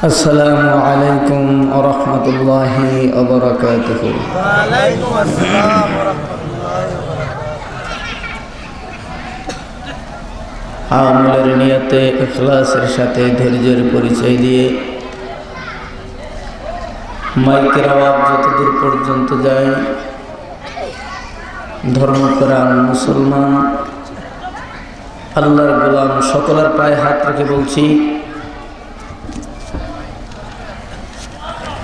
আসসালামু আলাইকুম ওয়া রাহমাতুল্লাহি ওয়া বারাকাতুহু। ওয়া আলাইকুম আসসালাম ওয়া রাহমাতুল্লাহি ওয়া বারাকাতুহু। আমলের নিয়তে ইখলাসের সাথে ধৈর্যের পরিচয় দিয়ে মাইকের আওয়াজ যতদূর পর্যন্ত যায়, ধর্মপ্রাণ মুসলমান আল্লাহর গোলাম সকলের পায়ে হাত রেখে বলছি,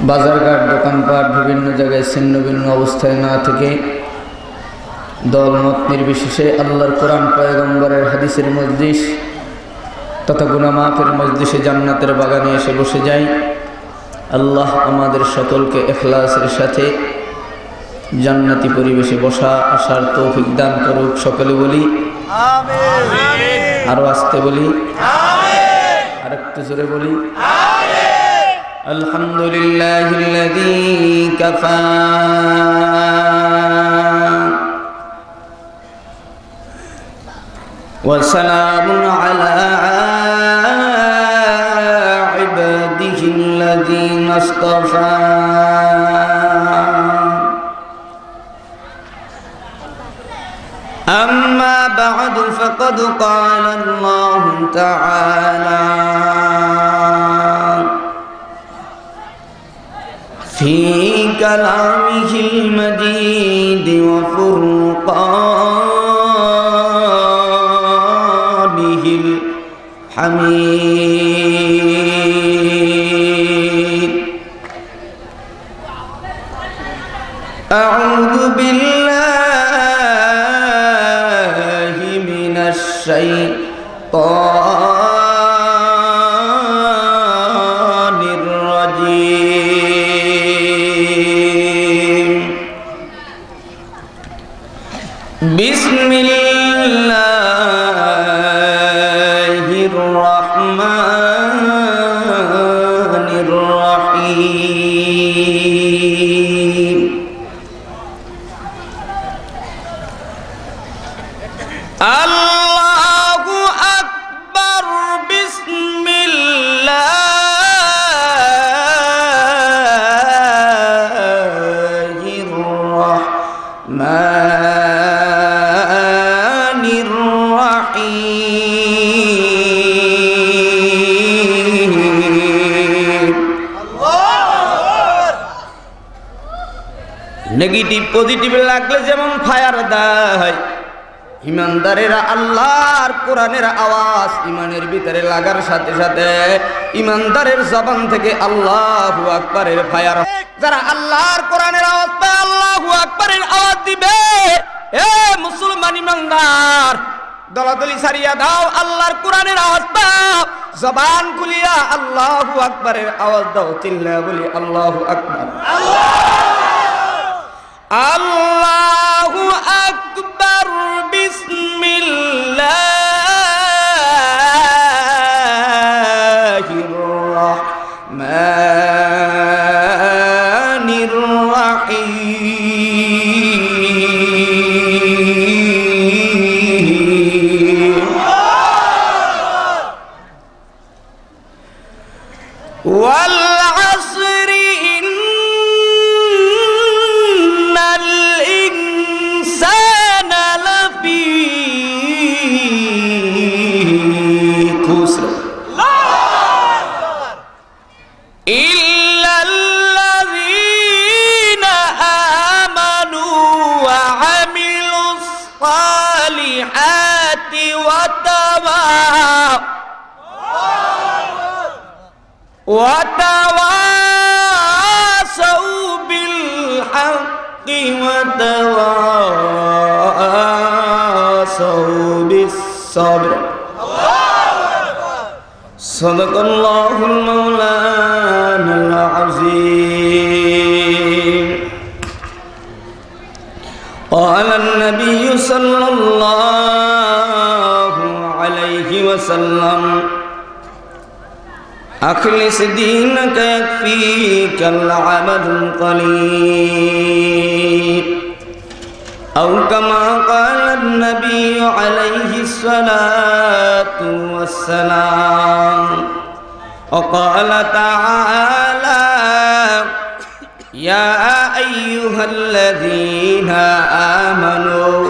বাজারঘাট দোকানপাট বিভিন্ন জায়গায় ছিন্ন ভিন্ন অবস্থায় না থেকে দলমত নির্বিশেষে আল্লাহর কোরআন পয়গম্বরের হাদিসের মজলিস তথা গুনাহ মাফের মজলিসে জান্নাতের বাগানে এসে বসে যাই। আল্লাহ আমাদের সকলকে ইখলাসের সাথে জান্নাতি পরিবেশে বসা আসার তৌফিক দান করুক। সকলে বলি আমিন। আরো আসতে বলি আমিন। আর একটু জোরে বলি আমিন। আলহামদুলিল্লাহিল্লাযী কাফা ওয়া সালামুন আলা ইবাদিহিল্লাযীনা ইসতাফা। أما بعد فقد قال الله تعالى في كلامه المجيد وفرقانه الحميد. أعوذ بالله من الشيطان الرجيم. بسم الله الرحمن الرحيم. الله أكبر. بسم الله الرحمن الرحيم. নেগেটিভ পজিটিভ লাগলে যেমন ফায়ার দেয়, ইমানদারেরা আল্লাহর কোরআনের আওয়াজ ইমানের ভিতরে লাগার সাথে সাথে ইমানদারের জবান থেকে আল্লাহু আকবারের ফায়ার। যারা আল্লাহর কোরআনের আওয়াজ পায় আল্লাহু আকবারের আওয়াজ দিবে। এ মুসলমান ইমানদার, দলাদলি সারিয়া দাও, আল্লাহর কোরআনের আওয়াজ পাও, জবান খুলিয়া আল্লাহু আকবারের আওয়াজ দাও, চিল্লা বলি আল্লাহু আকবার। আল্লাহু আকবার। বিসমিল্লাহির রাহমানির রাহিম. ওয়াল আসরি ইন্নাল ইনসানা লাফি খুসর ইল্লাল্লাযীনা আমানু ওয়া আমিলুস সালিহাতি ওয়া তাওয়াসাউ বিল হাক্কি ওয়া তাওয়াসাউ বিস সাবর. সাদাকাল্লাহুল মাওলানাল আযীম. قال النبي صلى الله عليه وسلم أخلص دينك يكفيك العبد القليل. أو كما قال النبي عليه الصلاة والسلام وقال تعالى يا أيها الذين آمنوا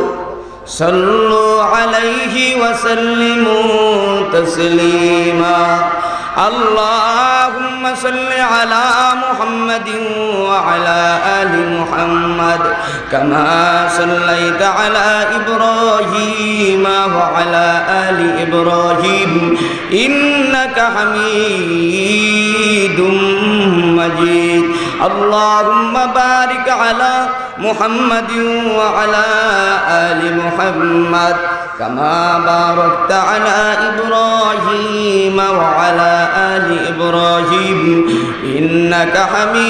صلوا عليه وسلموا تسليما اللهم صل على محمد وعلى آل محمد كما صليت على إبراهيم وعلى آل إبراهيم إنك حميد مجيد اللهم بارك على محمد وعلى آل محمد كما باركت على إبراهيم وعلى آل إبراهيم إنك حميد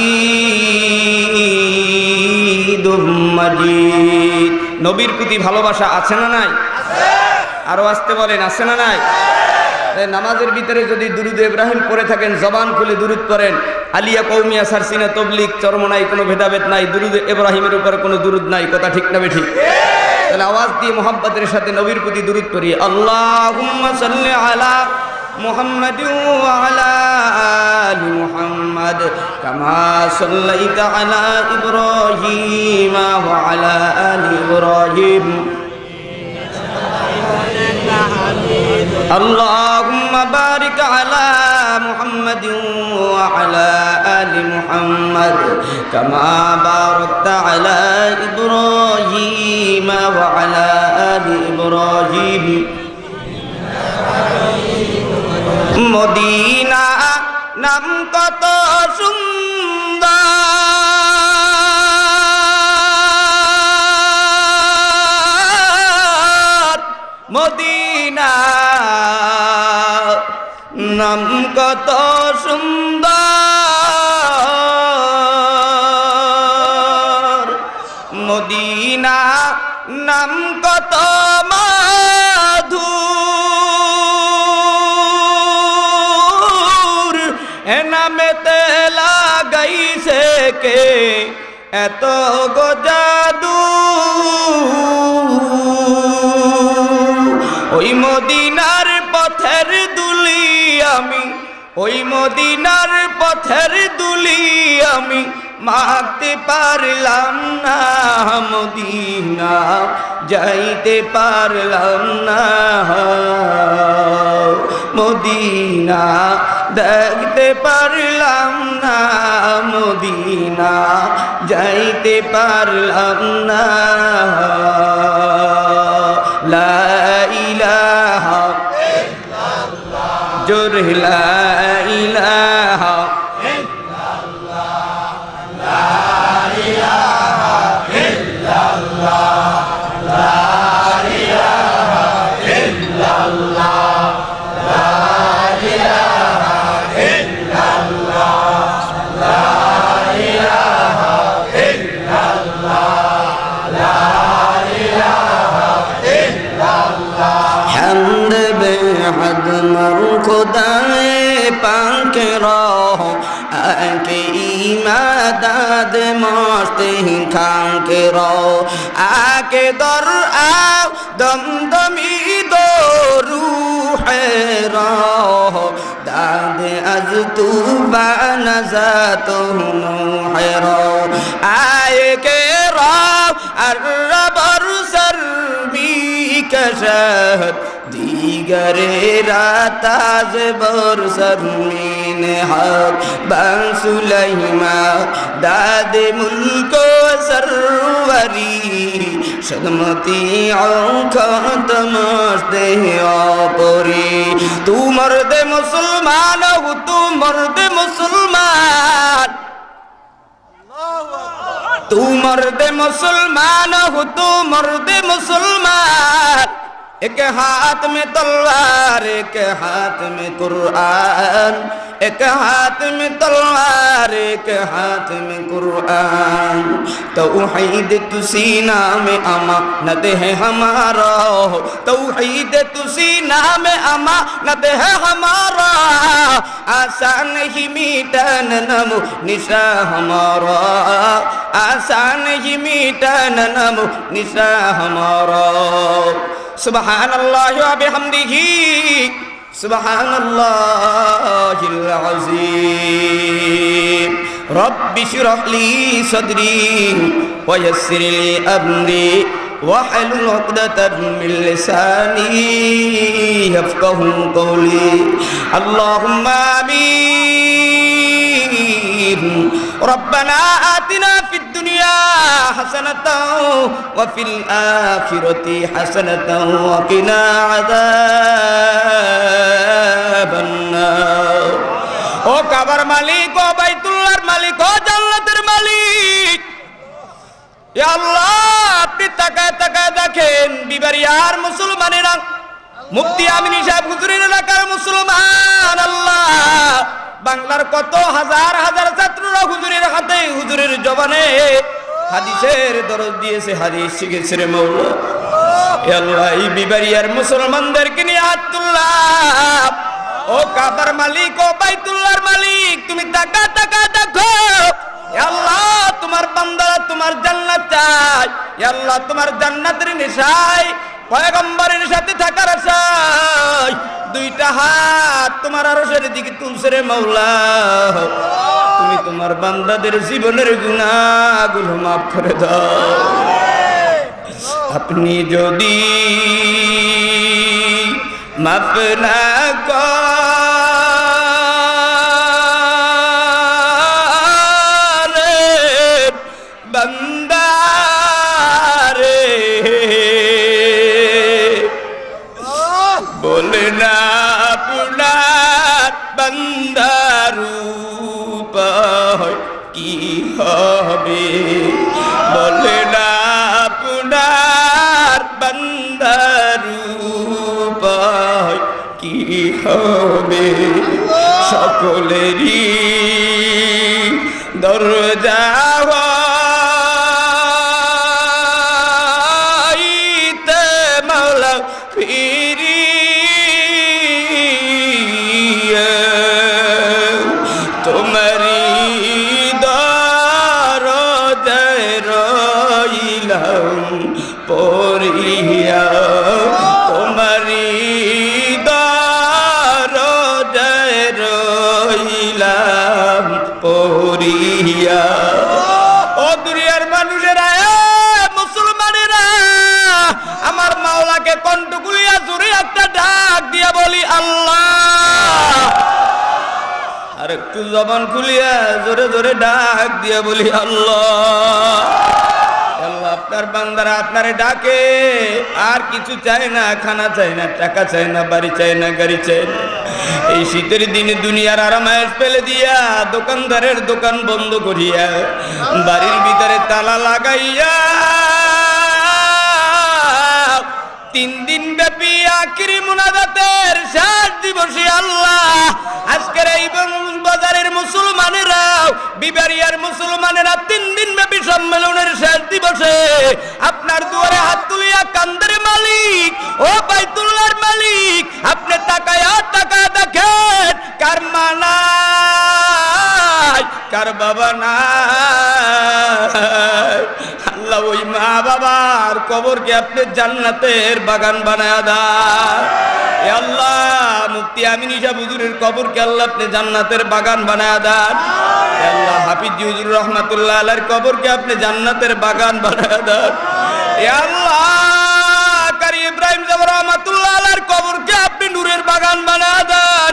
مجيد নবীর প্রতি ভালোবাসা আছে না নাই? আরো আসতে বলেন, আছে না নাই? নামাজের ভিতরে যদি দুরুদ ইব্রাহিম পড়ে থাকেন, জবান খুলে দুরুদ করেন। আলিয়া কৌমিয়া সারসিনা তবলিগ চরমনাই কোনো ভেদাভেদ নাই, দুরুদ ইব্রাহিমের উপর কোনো দুরুদ নাই। কথা ঠিক না বেঠিক? তাহলে আওয়াজ দিয়ে মোহাব্বতের সাথে নবীর প্রতি দুরুদ করি। আল্লাহুম্মা সাল্লি আলা মুহাম্মাদ ওয়া আলা আলি মুহাম্মাদ কামা সাল্লাইতা আলা ইব্রাহিম ওয়া আলা আলি ইব্রাহিম اللهم بارك على محمد وعلى آل محمد كما باركت على إبراهيم وعلى آل إبراهيم মদিনা নাম কত সুন্দর, মদিনা নাম কত সুন্দর, মদিনা নাম কত মধুর, এ নামেতে লাগাইছে কে এত গো জাদু, ওই মদিনার পথের দুলি আমি, ওই মদিনার পথের দুলি আমি মাখতে পারলাম না, মদিনা যাইতে পারলাম না, মদিনা দেখতে পারলাম না, মদিনা যাইতে পারলাম না। লা ইলাহা ইল্লাল্লাহ, জোরে লা ইলাহা ইল্লাল্লাহ, লা ইলাহা ইল্লাল্লাহ, লা ইলাহা ইল্লাল্লাহ, লা ইলাহা ইল্লাল্লাহ, লা ইলাহা ইল্লাল্লাহ, লা ইলাহা ইল্লাল্লাহ। হামদ বেহদ মর খুদায়ে পাক রহ আকে ইমাদাদ মস্তে খাকে রহ আকে দর আও দমদমি দো রূহে রহ দাদ আজ তু বানজাত নুহে রহ আয়ে কে রহ আর রবর সর বি কশত দিগরে রাতাজ বরসর মিন হক বাসুলাইমা দাদে মুলক সরওয়ারি সদমতি আঁখত মস্তে অপরি তু মর্দে মুসলমান হু তু মর্দে মুসলমান तू मर्द मुसलमान हो तू मर्द मुसलमान एक हाथ में तलवार एक हाथ में कुरान एक हाथ में तलवार एक हाथ में कुरान तौहीद तू सीना में अमानत है हमारा तौहीद तू सीना में अमानत है हमारा आसान ही मिटन नमो निशा हमारा आसान ही मिटन नमो निशा हमारा सुबहानल्लाहि व बिहम्दिही सुबहानल्लाहिल العظيم رب اشرح لي صدري ويسر لي أمري واحلل عقدة من لساني يفقهوا قولي اللهم آمين ربنا آتنا في الدنيا حسنة وفي الآخرة حسنة وقنا عذاب النار ও কাবার মালিক ও বাইতুল্লাহর মালিক ও জান্নাতের মালিক ইয়া আল্লাহ আপনি তাকায় তাকায় দেখেন বিবারিয়ার মুসলমানেরা মুফতি আমিনী সাহেব হুজুরের এলাকার মুসলমান আল্লাহ বাংলার কত হাজার হাজার ছাত্ররা হুজুরের হাতে হুজুরের জবানে হাদিসের দরজ দিয়েছে হাদিস শিখেছে রে মাওলা ইয়া আল্লাহ এই বিবারিয়ার মুসলমানদেরকে নিয়ে হাত তুললাম ও কাবার মালিক ও বাইতুল্লাহর মালিক তুমি তাকা তাকা দেখো ইয়া আল্লাহ তোমার বান্দারা তোমার জান্নাত চায় ইয়া আল্লাহ তোমার জান্নাতের নেশায় পয়গম্বরের সাথে থাকার আশায় দুইটা হাত তোমার আরশের দিকে তুলছে রে মাওলা তুমি তোমার বান্দাদের জীবনের গুনাহগুলো মাফ করে দাও আপনি যদি মাফ না করেন বান্দারে বলে না আপনার বান্দার উপায় কি হবে বলে না আপনার বান্দার উপায় কি হবে সকলেরই দরজা হইতে মাওলা ফিরিয়ে তোমারি দরজায় রইলাম পড়িয়া তোমারি দরজায় রইলাম পড়িয়া ও দুনিয়ার মানুষেরা মুসলমানেরা আমার মাওলাকে কণ্ঠগুলিয়া জোরে একটা ডাক দিয়া বলি আল্লাহ আর একটু জবান খুলিয়া জোরে জোরে ডাক দিয়া বলি আল্লাহ আল্লাহ আপনার বান্দারা আপনারে ডাকে আর কিছু চায় না খানা চায় না টাকা চায় না বাড়ি চায় না গাড়ি চায় না এই শীতের দিনে দুনিয়ার আরামায়েশ ফেলে দিয়া দোকানদারের দোকান বন্ধ করিয়া বাড়ির ভিতরে তালা লাগাইয়া 3 দিন ব্যাপী আখিরি মুনাজাতের শেষ দিবসে আল্লাহ আজকের এই বাজারের মুসলমানেরা বিবারিয়ার মুসলমানেরা 3 দিন ব্যাপী সম্মেলনের শেষ দিবসে আপনার দুয়ারে হাত তুলিয়া কান্দের মালিক ও বাইতুল্লাহর মালিক আপনি তাকায়া টাকা দেখেন কার মা নাই কার বাবা নাই আল্লাহ ওই মা বাবার কবরকে আপনি জান্নাতের বাগান বানায়া দাও এ আল্লাহ মুফতি আমিনী সাহেব হুজুরের কবরকে আল্লাহ আপনি জান্নাতের বাগান বানায়া দেন এ আল্লাহ হাফিজ হুজুর রহমাতুল্লাহ আলাইহির কবরকে আপনি জান্নাতের বাগান বানায়া দেন এ আল্লাহ কারি ইব্রাহিম সাহেব রহমাতুল্লাহ আলাইহির কবরকে আপনি নূরের বাগান বানায়া দেন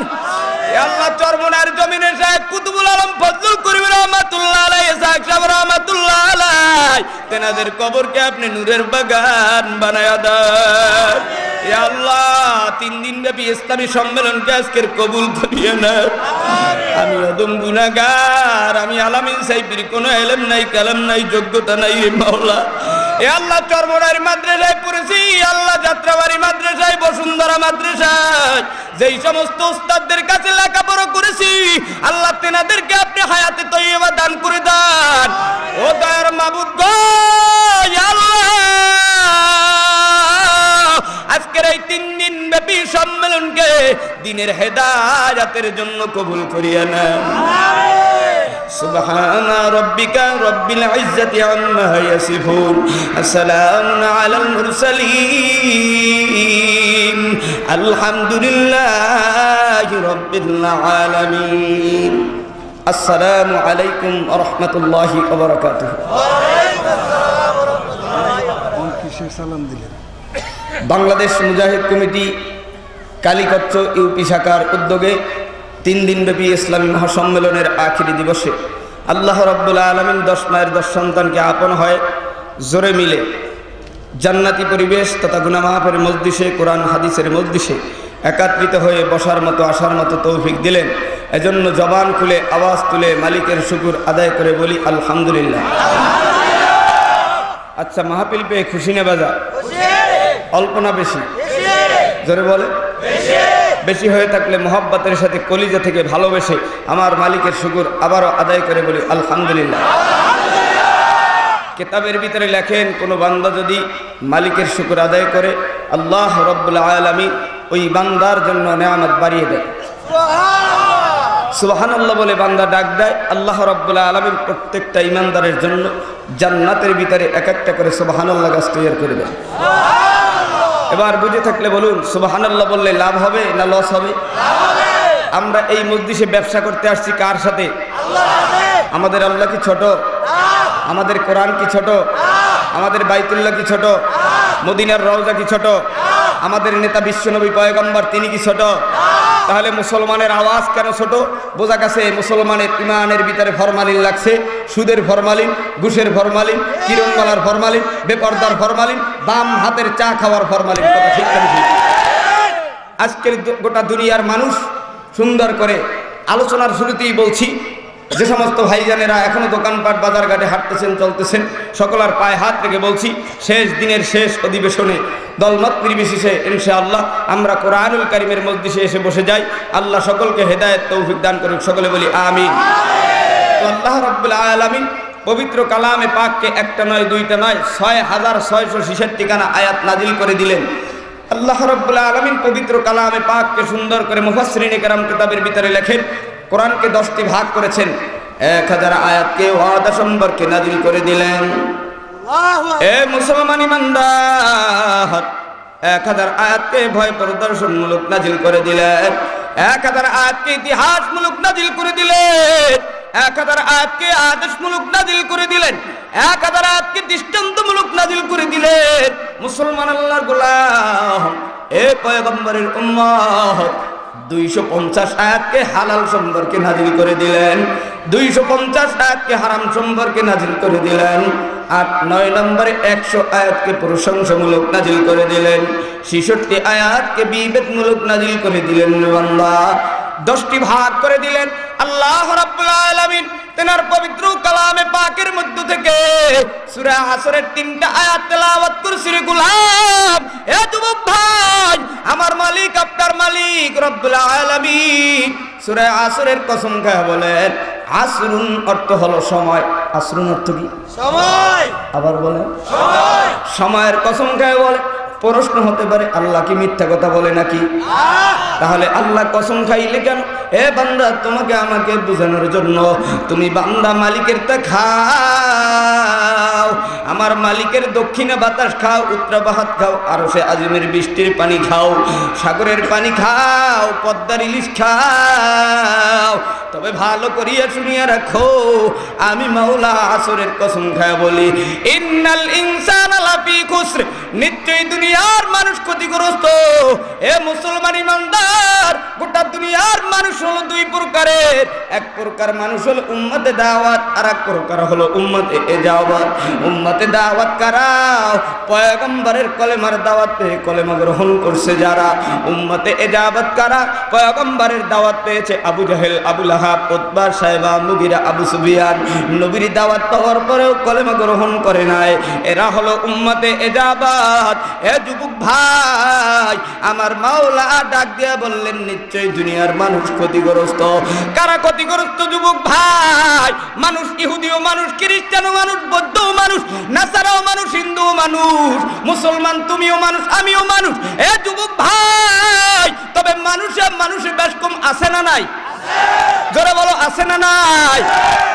এ আল্লাহ চরমনার জমিনে শায়েখ কুতুবুল আলম ফজলুল করিম রহমাতুল্লাহ আলাইহি শায়েখ সাহেব রহমাতুল্লাহ আলাইহি তেনাদের কবরকে আপনি নূরের বাগান বানায়া দেন এ আল্লাহ 3 দিন ব্যাপী ইসলামী সম্মেলনকে আজকের কবুল করিয়ে নাও আমি অদম গুনাহগার আমি আলামিন সাহেবের কোনো ইলম নাই কালাম নাই যোগ্যতা নাই রে মাওলা এ আল্লাহ চরমনার মাদ্রাসায় পড়েছি আল্লাহ যাত্রাবাড়ি মাদ্রাসায় বসুন্ধরা মাদ্রাসায় যেই সমস্ত উস্তাদদের কাছে লেখাপড়া করেছি আল্লাহ তেনাদেরকে আপনি হায়াতে তয়্যিবা দান করে দেন ও দয়ার মাবুদ গো আল্লাহ আজকের এই 3 দিন ব্যাপী সম্মেলনকে দিনের হেদায়েতের জন্য কবুল করিয়া নেন সুবহানা রাব্বিকা রাব্বিল ইজ্জাতি আম্মা ইয়াসিফুন আসসালামু আলাল মুরসালিন আলহামদুলিল্লাহি রাব্বিল আলামিন। আসসালামু আলাইকুম ওয়া রাহমাতুল্লাহি ওয়া বারাকাতুহু। সালাম দিলেন। বাংলাদেশ মুজাহিদ কমিটি কালীকচ্ছ ইউপি শাখার উদ্যোগে 3 দিনব্যাপী ইসলামী মহাসম্মেলনের আখিরি দিবসে আল্লাহ রাব্বুল আলামিন 10 মায়ের 10 সন্তানকে আপন হয় জোরে মিলে জান্নাতি পরিবেশ তথা গুনাহ মাফের মজলিসে, কোরআন হাদিসের মজলিসে একত্রিত হয়ে বসার মতো আসার মতো তৌফিক দিলেন। এজন্য জবান খুলে আওয়াজ তুলে মালিকের শুকর আদায় করে বলি আলহামদুলিল্লাহ। আচ্ছা, মাহফিল পেয়ে খুশি না বাজা? অল্প না বেশি? জোরে বলে। বেশি হয়ে থাকলে মোহাব্বতের সাথে কলিজা থেকে ভালোবেসে আমার মালিকের শুকর আবারও আদায় করে বলি আলহামদুলিল্লাহ। কিতাবের ভিতরে লেখেন, কোনো বান্দা যদি মালিকের শুকর আদায় করে আল্লাহ রাব্বুল আলামিন ওই বান্দার জন্য নেয়ামত বাড়িয়ে দেয়। সুবহানাল্লাহ বলে বান্দা ডাক দেয়, আল্লাহ রাব্বুল আলামিন প্রত্যেকটা ইমানদারের জন্য জান্নাতের ভিতরে এক একটা করে সুবহানাল্লাহ গাছ তৈরি করে দেয়। এবার বুঝে থাকলে বলুন, সুবহানাল্লাহ বললে লাভ হবে না লস হবে? আমরা এই মজলিসে ব্যবসা করতে আসছি কার সাথে? আমাদের আল্লাহ কি ছোট? আমাদের কোরআন কি ছোট? আমাদের বাইতুল্লাহ কি ছোট? মদিনার রওজা কি ছোট? আমাদের নেতা বিশ্বনবী পয়গম্বর তিনি কি ছোট? তাহলে মুসলমানের আওয়াজ কেন ছোট? বোঝা গেছে মুসলমানের ইমানের ভিতরে ফরমালিন লাগছে, সুদের ফরমালিন, ঘুষের ফরমালিন, কিরণমালার ফরমালিন, বেপরদার ফরমালিন, বাম হাতের চা খাওয়ার ফরমালিন। কথা ঠিক না? আজকের গোটা দুনিয়ার মানুষ সুন্দর করে আলোচনার শুরুতেই বলছি, যে সমস্ত ভাইজানেরা এখনো দোকানপাট বাজারঘাটে হাঁটতেছেন চলতেছেন, সকলের পায়ে হাত রেখে বলছি, শেষ দিনের শেষ অধিবেশনে দলমত নির্বিশেষে ইনশাআল্লাহ আমরা কোরআনুল কারীমের মজলিসে এসে বসে যাই। আল্লাহ সকলকে হেদায়েত তৌফিক দান করুন, সকলে বলি আমিন। তো আল্লাহ রাব্বুল আলামিন পবিত্র কালামে পাককে একটা নয় দুইটা নয় 6666 খানা আয়াত নাজিল করে দিলেন। আল্লাহ রাব্বুল আলামিন পবিত্র কালামে পাককে সুন্দর করে মুফাসসিরিনে কেরাম কিতাবের ভিতরে লেখেন, কোরআনকে 10টি ভাগ করেছেন, 1000 আয়াতকে ওয়াদা সম্পর্কে নাজিল করে দিলেন। এ মুসলমান ইমানদার, 1000 আয়াতকে ভয় প্রদর্শনমূলক নাজিল করে দিলেন, 1000 আয়াতকে ইতিহাসমূলক নাজিল করে দিলেন, 1000 আয়াতকে আদেশমূলক নাজিল করে দিলেন, 1000 আয়াতকে দৃষ্টান্তমূলক নাজিল করে দিলেন। মুসলমান আল্লাহর গোলাম, এ পয়গম্বরের উম্মত 250 আয়াতকে হালাল সম্পর্কে নাজিল করে দিলেন, 250 আয়াতকে হারাম সম্পর্কে নাজিল করে দিলেন, 8-9 নম্বরে 100 আয়াতকে প্রশংসামূলক নাজিল করে দিলেন, 66 আয়াতকে বিবেকমূলক নাজিল করে দিলেন। বান্দা 10টি ভাগ করে দিলেন আল্লাহ রাব্বুল আলামিন তেনার পবিত্র কালামে পাকের মধ্য থেকে। সূরা আসরের 3টা আয়াত তেলাওয়াত করছি রে গোলাম। এ যুবক ভাই, আমার মালিক আপনার মালিক রব্বুল আলামিন সূরা আসরের কসম খায় বলেন, আসরুন অর্থ হলো সময়। আসরুন অর্থ কি? সময়। আবার বলেন সময়। সময়ের কসম খায় বলে। প্রশ্ন হতে পারে, আল্লাহ কি মিথ্যা কথা বলে নাকি? তাহলে আল্লাহ কসম খাইলে কেন? এ বান্দা, তোমাকে আমাকে বোঝানোর জন্য। তুমি বান্দা মালিকের তা খাও, আমার মালিকের দক্ষিণে বাতাস খাও, উত্তরা বাহাত খাও, আরশে আজিমের বৃষ্টির পানি খাও, সাগরের পানি খাও, পদ্মার ইলিশ খাও, তবে ভালো করিয়া শুনিয়া রাখো, আমি মাওলা আসরের কসম খায় বলি, ইন্নাল ইনসানা লাফি খুসর, নিশ্চয়ই দুনিয়ার মানুষ ক্ষতিগ্রস্ত। এ মুসলমান ইমানদার, গোটা দুনিয়ার মানুষ হলো 2 প্রকারের। এক প্রকার মানুষ হলো উম্মতে দাওয়াত, আর এক প্রকার হলো উম্মতে ইজাবাত। উম্মতে দাওয়াত কারা? পয়গম্বরের কলেমার দাওয়াত পেয়ে কলেমা গ্রহণ করছে যারা। উম্মতে ইজাবাত কারা? পয়গম্বরের দাওয়াত পেয়েছে আবু জাহেল, আবু লাহাব, উতবা, সাইবা, মুগিরা, আবু সুফিয়ান। নবীর দাওয়াত পাওয়ার পরেও কলেমা গ্রহণ করে নাই, এরা হলো উম্মতে ইজাবাত। এ যুবক ভাই, আমার মাওলা ডাক দিয়া বললেন, নিশ্চয়ই দুনিয়ার মানুষ ক্ষতিগ্রস্ত। কারা ক্ষতিগ্রস্ত যুবক ভাই? মানুষ ইহুদিও মানুষ, খ্রিস্টানও মানুষ, বৌদ্ধও মানুষ, নাসারাও মানুষ, হিন্দুও মানুষ, মুসলমান তুমিও মানুষ, আমিও মানুষ। এ যুবক ভাই, তবে মানুষে বেশ কম আছে না নাই? জোরে বলো, আছে না নাই?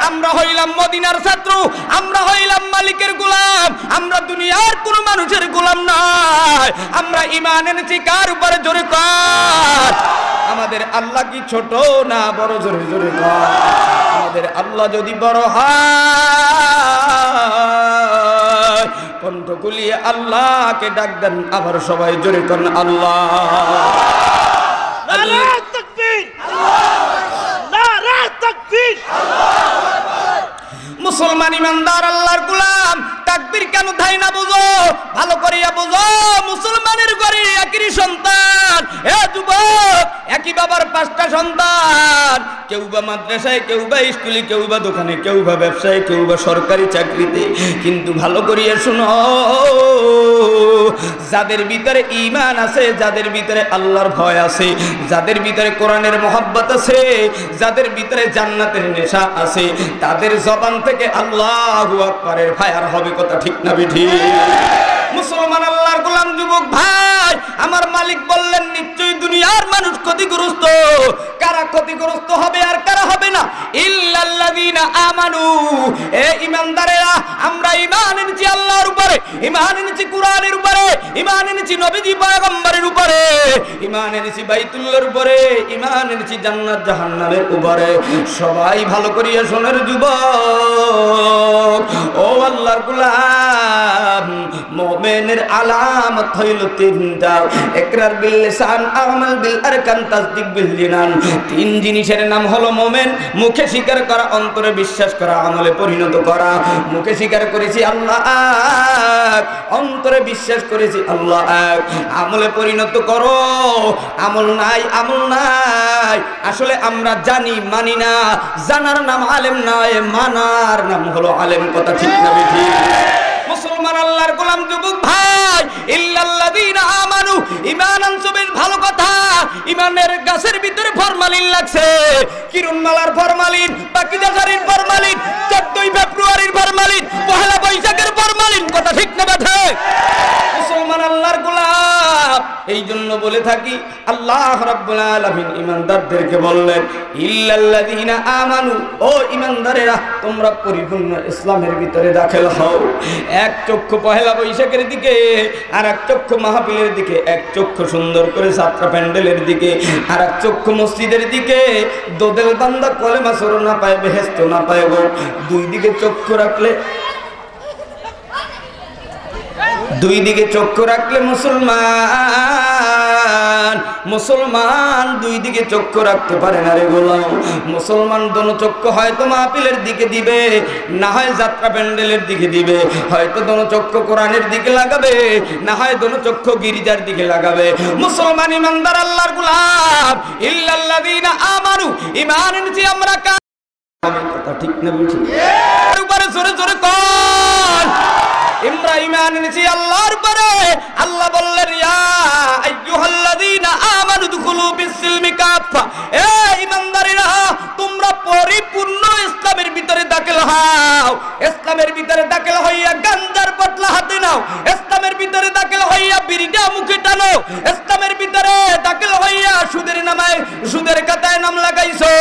আমরা হইলাম মদিনার ছাত্র, আমরা হইলাম মালিকের গোলাম, আমরা দুনিয়ার কোন মানুষের গোলাম নয়। আমরা ঈমান এনেছি কার উপরে? জোরে কর। আমাদের আল্লাহ কি ছোট না বড়? জোরে জোরে কর। আমাদের আল্লাহ যদি বড় হয়, কণ্ঠ খুলিয়ে আল্লাহকে ডাক দেন। আবার সবাই জোরে করেন আল্লাহ। নারে তাকবীর, নারে তাকবীর। মুসলমান ইমানদার আল্লাহর গোলাম, তাকবীর কেন ধাই না বুঝো? ভালো করিয়া বুঝো। মুসলমানের ঘরে একই সন্তান। এ যুবক, একই বাবার 5টা সন্তান। কেউ বা মাদ্রাসায়, কেউ বা স্কুলে, কেউ বা দোকানে, কেউ বা ব্যবসায়, কেউ বা সরকারি চাকরিতে। কিন্তু ভালো করিয়া শুনো, যাদের ভিতরে ঈমান আছে, যাদের ভিতরে আল্লাহর ভয় আছে, যাদের ভিতরে কোরআনের মহব্বত আছে, যাদের ভিতরে জান্নাতের নেশা আছে, তাদের জবান থেকে আল্লাহু আকবারের ফায়ার হবে। কথা ঠিক না বেঠিক? মুসলমান আল্লাহর গোলাম যুবক ভাই, আমার মালিক বললেন নিশ্চয়ই দুনিয়ার মানুষ ক্ষতিগ্রস্ত। কারা ক্ষতিগ্রস্ত হবে আর কারা হবে না? ইল্লাল্লাযীনা আমানু। এ ঈমানদারেরা, আমরা ঈমান এনেছি আল্লাহর উপরে, ঈমান এনেছি কোরআনের উপরে, ঈমান এনেছি নবীজি পয়গম্বরের উপরে, ঈমান এনেছি বাইতুল্লাহর উপরে, ঈমান এনেছি জান্নাত জাহান্নামের উপরে। সবাই ভালো করিয়া শোনার যুবক, ও আল্লাহর গোলাম, মুমিনের আলামত হইল 3টা। ইকরার বিল লিসান, আমাল বিল আরকান, তাসদিক বিল জিনান। 3 জিনিসের নাম হলো মুমিন। মুখে স্বীকার করা, অন্তরে বিশ্বাস করা, আমলে পরিণত করা। মুখে স্বীকার করেছি আল্লাহ এক, অন্তরে বিশ্বাস করেছি আল্লাহ এক, আমলে পরিণত করো। আমল নাই, আমল নাই। আসলে আমরা জানি, মানি না। জানার নাম আলেম নয়, মানার নাম হলো আলেম। কথা ঠিক না বেঠিক? মুসলমান আল্লাহর গোলাম যুবক ভাই, ইল্লাল্লাযীনা আমানু, ঈমান আনছো, বেশ ভালো কথা। ঈমানের গাছের ভিতরে ফরমালিন লাগছে। কিরণমালার ফরমালিন, পাকিজা শাড়ির ফরমালিন, 14ই ফেব্রুয়ারির ফরমালিন, পহেলা বৈশাখের ফরমালিন। কথা ঠিক না বেঠিক? মুসলমান আল্লাহর গোলাম, এই জন্য বলে থাকি, আল্লাহ রাব্বুল আলামিন ঈমানদারদেরকে বললেন ইল্লাল্লাযীনা আমানু, ও ঈমানদারেরা, তোমরা পরিপূর্ণ ইসলামের ভিতরে দাখিল হও। এক চক্ষু পহেলা বৈশাখের দিকে, আর এক চক্ষু মাহফিলের দিকে, এক চক্ষু সুন্দর করে যাত্রা প্যান্ডেলের দিকে, আর এক চক্ষু মসজিদের দিকে। দোদেল বান্দা কলেমা সরো না পায়, বেহেশত না পায় গো। দুই দিকে চক্ষু রাখলে, দুই দিকে চক্ষু রাখলে মুসলমান, মুসলমান দুই দিকে চক্ষু রাখতে পারে না রে গোলাম। মুসলমান দোনো চক্ষু হয়তো মাহফিলের দিকে দিবে, না হয় যাত্রা প্যান্ডেলের দিকে দিবে। হয়তো দোনো চক্ষু কোরআনের দিকে লাগাবে, না হয় দোনো চক্ষু গির্জার দিকে লাগাবে। মুসলমান ইমানদার আল্লাহর গোলাম, ইল্লাল্লাযীনা আমানু, ঈমান এনেছি আমরা। কথা ঠিক না বলছি? উপরে জোরে জোরে কর। আমরা ঈমান এনেছি আল্লাহর উপরে। আল্লাহ বললেন ইয়া আইয়ুহাল্লাযীনা আমানু দুখুলু বিস-সিলমি কাফা। এ ঈমানদারেরা, তোমরা পরিপূর্ণ ইসলামের ভিতরে দাখিল হও। ইসলামের ভিতরে দাখিল হইয়া গাঞ্জার পটলা হাতে নাও। ইসলামের ভিতরে দাখিল হইয়া বিড়িটা মুখে টানো। ইসলামের ভিতরে দাখিল হইয়া সুদের নামায়, সুদের খাতায় নাম লাগাইছো।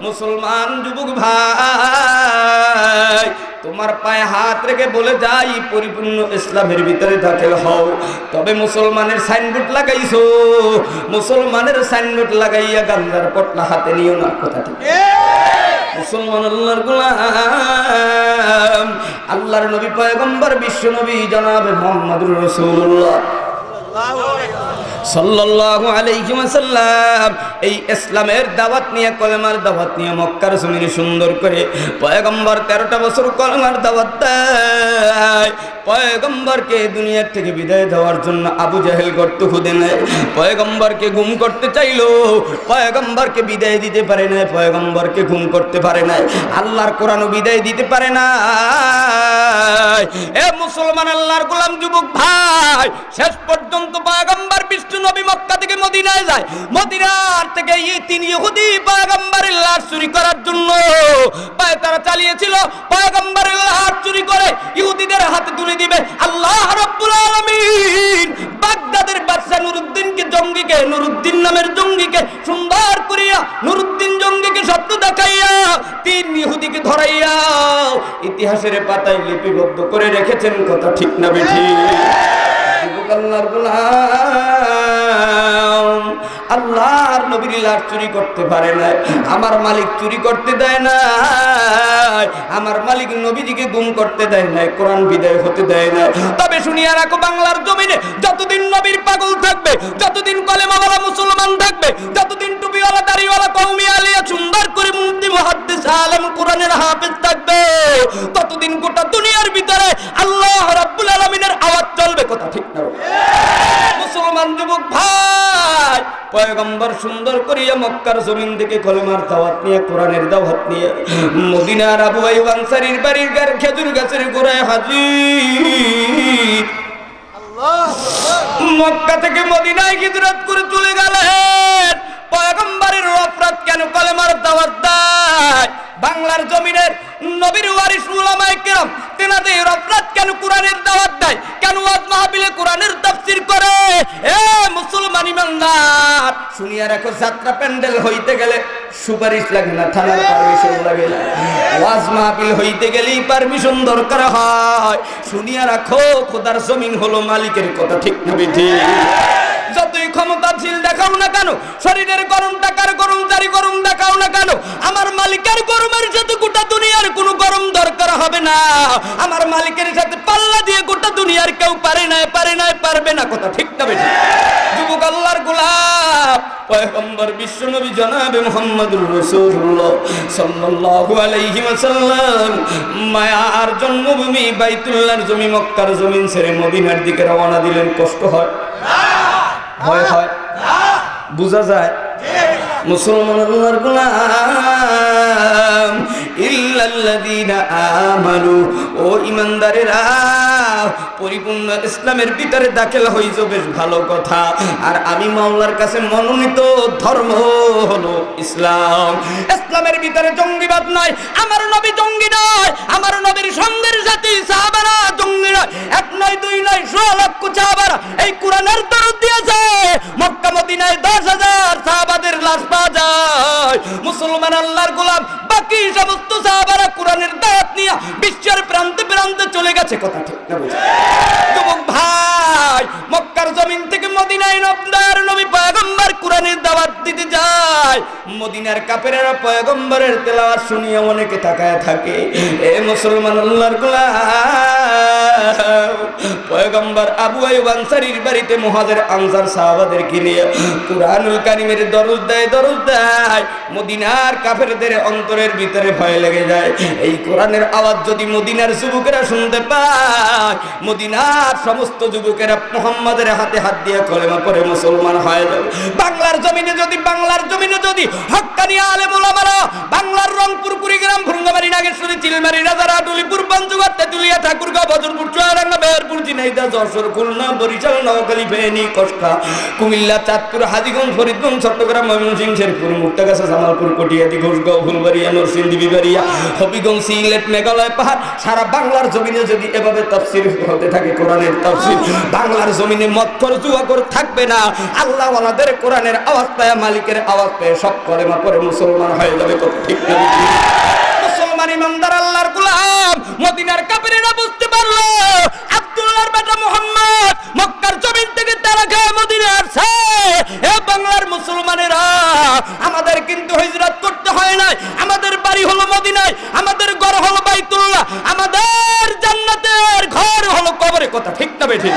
মুসলমান যুবক ভাই, তোমার পায়ে হাত রেখে বলে যাই, পরিপূর্ণ ইসলামের ভিতরে দাখিল হও। তবে মুসলমানের সাইনবোর্ড লাগাইছো, মুসলমানের সাইনবোর্ড লাগাইয়া গাঞ্জার পটলা হাতে নিও না। কথা ঠিক? মুসলমান আল্লাহর গোলাম, আল্লাহর নবী পয়গম্বর বিশ্ব নবী জনাবে মুহাম্মদুর রাসূলুল্লাহ সাল্লাল্লাহু আলাইহি ওয়াসাল্লাম এই ইসলামের দাওয়াত নিয়ে, কলেমার দাওয়াত নিয়ে মক্কার জমিনে সুন্দর করে পয়গম্বর 13টা বছর কলেমার দাওয়াত দেয়। পয়গম্বরকে দুনিয়ার থেকে বিদায় দেওয়ার জন্য আবু জাহেল গর্ত খুঁজে নেয়। পয়গম্বরকে গুম করতে চাইলো, পয়গম্বরকে বিদায় দিতে পারে না, পয়গম্বরকে গুম করতে পারে না, আল্লাহর কোরআনও বিদায় দিতে পারে না। এ মুসলমান আল্লাহর গোলাম যুবক ভাই, শেষ পর্যন্ত পয়গম্বর বিষ্ণু নবী মক্কা থেকে মদিনায় যায়। মদিনার থেকে এই 3 ইহুদি পয়গম্বরের লাশ চুরি করার জন্য তারা চালিয়েছিল। পয়গম্বরের লাশ চুরি করে ইহুদিদের হাতে তুলে দিবে। আল্লাহ রাব্বুল আলামিন বাগদাদের বাদশা নুরউদ্দিনকে, জঙ্গিকে, নুরউদ্দিন নামের জঙ্গিকে সুন্দর করিয়া নুরউদ্দিন জঙ্গিকে স্বপ্ন দেখাইয়া 3 ইহুদি দিকে ধরাইয়া ইতিহাসের পাতায় লিপিবদ্ধ করে রেখেছেন। কথা ঠিক না বেঠিক? আল্লাহর গোলাম, আল্লাহর নবীর লাশ চুরি করতে পারে না, আমার মালিক চুরি করতে দেয় না, আমার মালিক নবীজিকে গুম করতে দেয় না, কোরআন বিদায় হতে দেয় না। তবে শুনিয়া রাখো, বাংলার জমিনে যতদিন নবীর পাগল থাকবে, যতদিন কলেমাওয়ালা মুসলমান থাকবে, যতদিন টুপিওয়ালা দাড়িওয়ালা কওমি আলিয়া সুন্দর করে মুফতি মুহাদ্দিস আলেম কোরআনের হাফেজ থাকবে, ততদিন গোটা দুনিয়ার ভিতরে আল্লাহ রাব্বুল আলামিনের আওয়াজ চলবে। কথা ঠিক না? মুসলমান যুবক ভাই, পয়গম্বর সুন্দর করিয়া মক্কার জমিন থেকে কলেমার দাওয়াত নিয়ে, কোরআনের দাওয়াত নিয়ে মদিনার আবু আইয়ুব আনসারীর বাড়ির খেজুর গাছের গোড়ায় হাজির। মক্কা থেকে মদিনায় হিজরত করে চলে গেলেন। পয়গম্বরের অপরাধ কেন কলেমার দাওয়াত দেয়? বাংলার জমিনের নবীর ওয়ারিস উলামায়ে কেরাম তেনাদের অপরাধ কেন কোরআনের দাওয়াত দেয়? কেন ওয়াজ মাহফিলে কোরআনের তাফসীর করে? এ মুসলমান ইমানদার, শুনিয়া রাখো, যাত্রা প্যান্ডেল হইতে গেলে সুপারিশ লাগে না, থানার পারমিশন লাগে না। ওয়াজ মাহফিল হইতে গেলেই পারমিশন দরকার হয়। শুনিয়া রাখো, খোদার জমিন হলো মালিকের। কথা ঠিক না বেঠিক? যতই ক্ষমতাশীল দেখাও না কেন, শরীরের গরম, টাকার গরম, জারি গরম দেখাও না কেন, আমার মালিকের গরমের সাথে গোটা দুনিয়ার কোনো গরম দরকার হবে না। আমার মালিকের সাথে পাল্লা দিয়ে গোটা দুনিয়ার কেউ পারবে না। কথা ঠিক না বেঠিক? যুবক আল্লাহর গোলাম পয়গম্বর বিশ্বনবী জনাবে মুহাম্মদুর রাসূলুল্লাহ সাল্লাল্লাহু আলাইহি ওয়াসাল্লাম মায়ার জন্মভূমি বাইতুল্লাহর জমি মক্কার জমিন ছেড়ে মদিনার দিকে রওনা দিলেন। কষ্ট হয়? ভয় হয়? বুঝা যায়? মুসলমান আল্লাহর গোলাম, ইল্লাল্লাযীনা আমানু, ও ইমানদারেরা, পরিপূর্ণ ইসলামের ভিতরে দাখিল হইছো, বেশ ভালো কথা। আর আমি মাওলার কাছে মনোনীত ধর্ম হলো ইসলাম। ইসলামের ভিতরে জঙ্গিবাদ নাই, আমার নবী জঙ্গি নয়, আমার নবীর সঙ্গের সাথী সাহাবারা জঙ্গি নয়। এক নয়, দুই নয়, ১৬ লক্ষ সাহাবারা এই কোরআনের দরদ দিয়েছে। মক্কা মদিনায় ১০,০০০ সাহাবাদের লাশ পাওয়া যায়। মুসলমান আল্লাহর গোলাম, বাকি সমস্ত সাহাবারা কোরআনের দাওয়াত নিয়ে বিশ্বের প্রান্তে প্রান্তে চলে গেছে। কথা ঠিক না? যুবক ভাই, মক্কার জমিন থেকে মদিনায় নবী পয়গম্বর কোরআনের দাওয়াত দিতে যায়। মদিনার কাফেরেরা পয়গম্বরের তেলাওয়াত শুনিয়ে অনেকে তাকায় থাকে। এ মুসলমান আল্লাহর গোলাম, পয়গম্বর আবু আইয়ুব আনসারীর বাড়িতে মুহাজির আনসার সাহাবাদেরকে নিয়ে কুরআনুল কারীমের দরুদ দেয়। মদিনার কাফেরদের অন্তরের ভিতরে ভয় লেগে যায়। এই কোরআনের আওয়াজ যদি মদিনার যুবকেরা শুনতে পায়, মদিনার সমস্ত যুবকেরা মুহাম্মাদের হাতে হাত দিয়ে কলেমা পড়ে মুসলমান হয়ে যাবে। বাংলার জমিনে যদি হক্কানি আলেম ওলামারা, বাংলার রংপুর, কুড়িগ্রাম, ভুঙ্গামারি, নাগেশ্বরী, চিলমারি, রাজারহাট, উলিপুর, পঞ্চগড়, তেতুলিয়া, ঠাকুরগাঁও, বদরপুর, চুয়াডাঙ্গা, মেহেরপুর, ঝিনাইদহ, যশোর, খুলনা, বরিশাল, নোয়াখালী, ফেনী, কসবা, কুমিল্লা, চাঁদপুর, হাজীগঞ্জ, ফরিদগঞ্জ, চট্টগ্রাম, ময়মনসিংহ, শেরপুর, মুক্তাগাছা, জামালপুর, কটিয়াদি, ঘোষগাঁও, ফুলবাড়িয়া, নরসিংদী, বিবাড়িয়া, হবিগঞ্জ, সিলেট, মেঘালয়, পাহাড়, সারা বাংলার জমিনে যদি এভাবে তাফসীর হতে থাকে, কোরআনের তাফসীর, বাংলার জমিনে মদখোর জুয়াখোর থাকবে না। আল্লাহ ওয়ালাদের কোরআনের আওয়াজ পায়, মালিকের আওয়াজ পেয়ে সব কলেমা পড়ে মুসলমান হয়ে যাবে। ঠিক না? মুসলমান ইমানদার আল্লাহর গোলাম, মদিনার কাফেরেরা বুঝতে পারলো আব্দুল্লাহর বেটা মুহাম্মদ মক্কার জমিন থেকে তারা খেয়ে মদিনায় আসছে। এ বাংলার মুসলমানেরা, আমাদের কিন্তু হিজরত করতে হয় না। আমাদের বাড়ি হলো মদিনায়, আমাদের ঘর হলো বাইতুল্লাহ, আমাদের জান্নাতের ঘর হলো কবরে। কথা ঠিক না বেঠিক?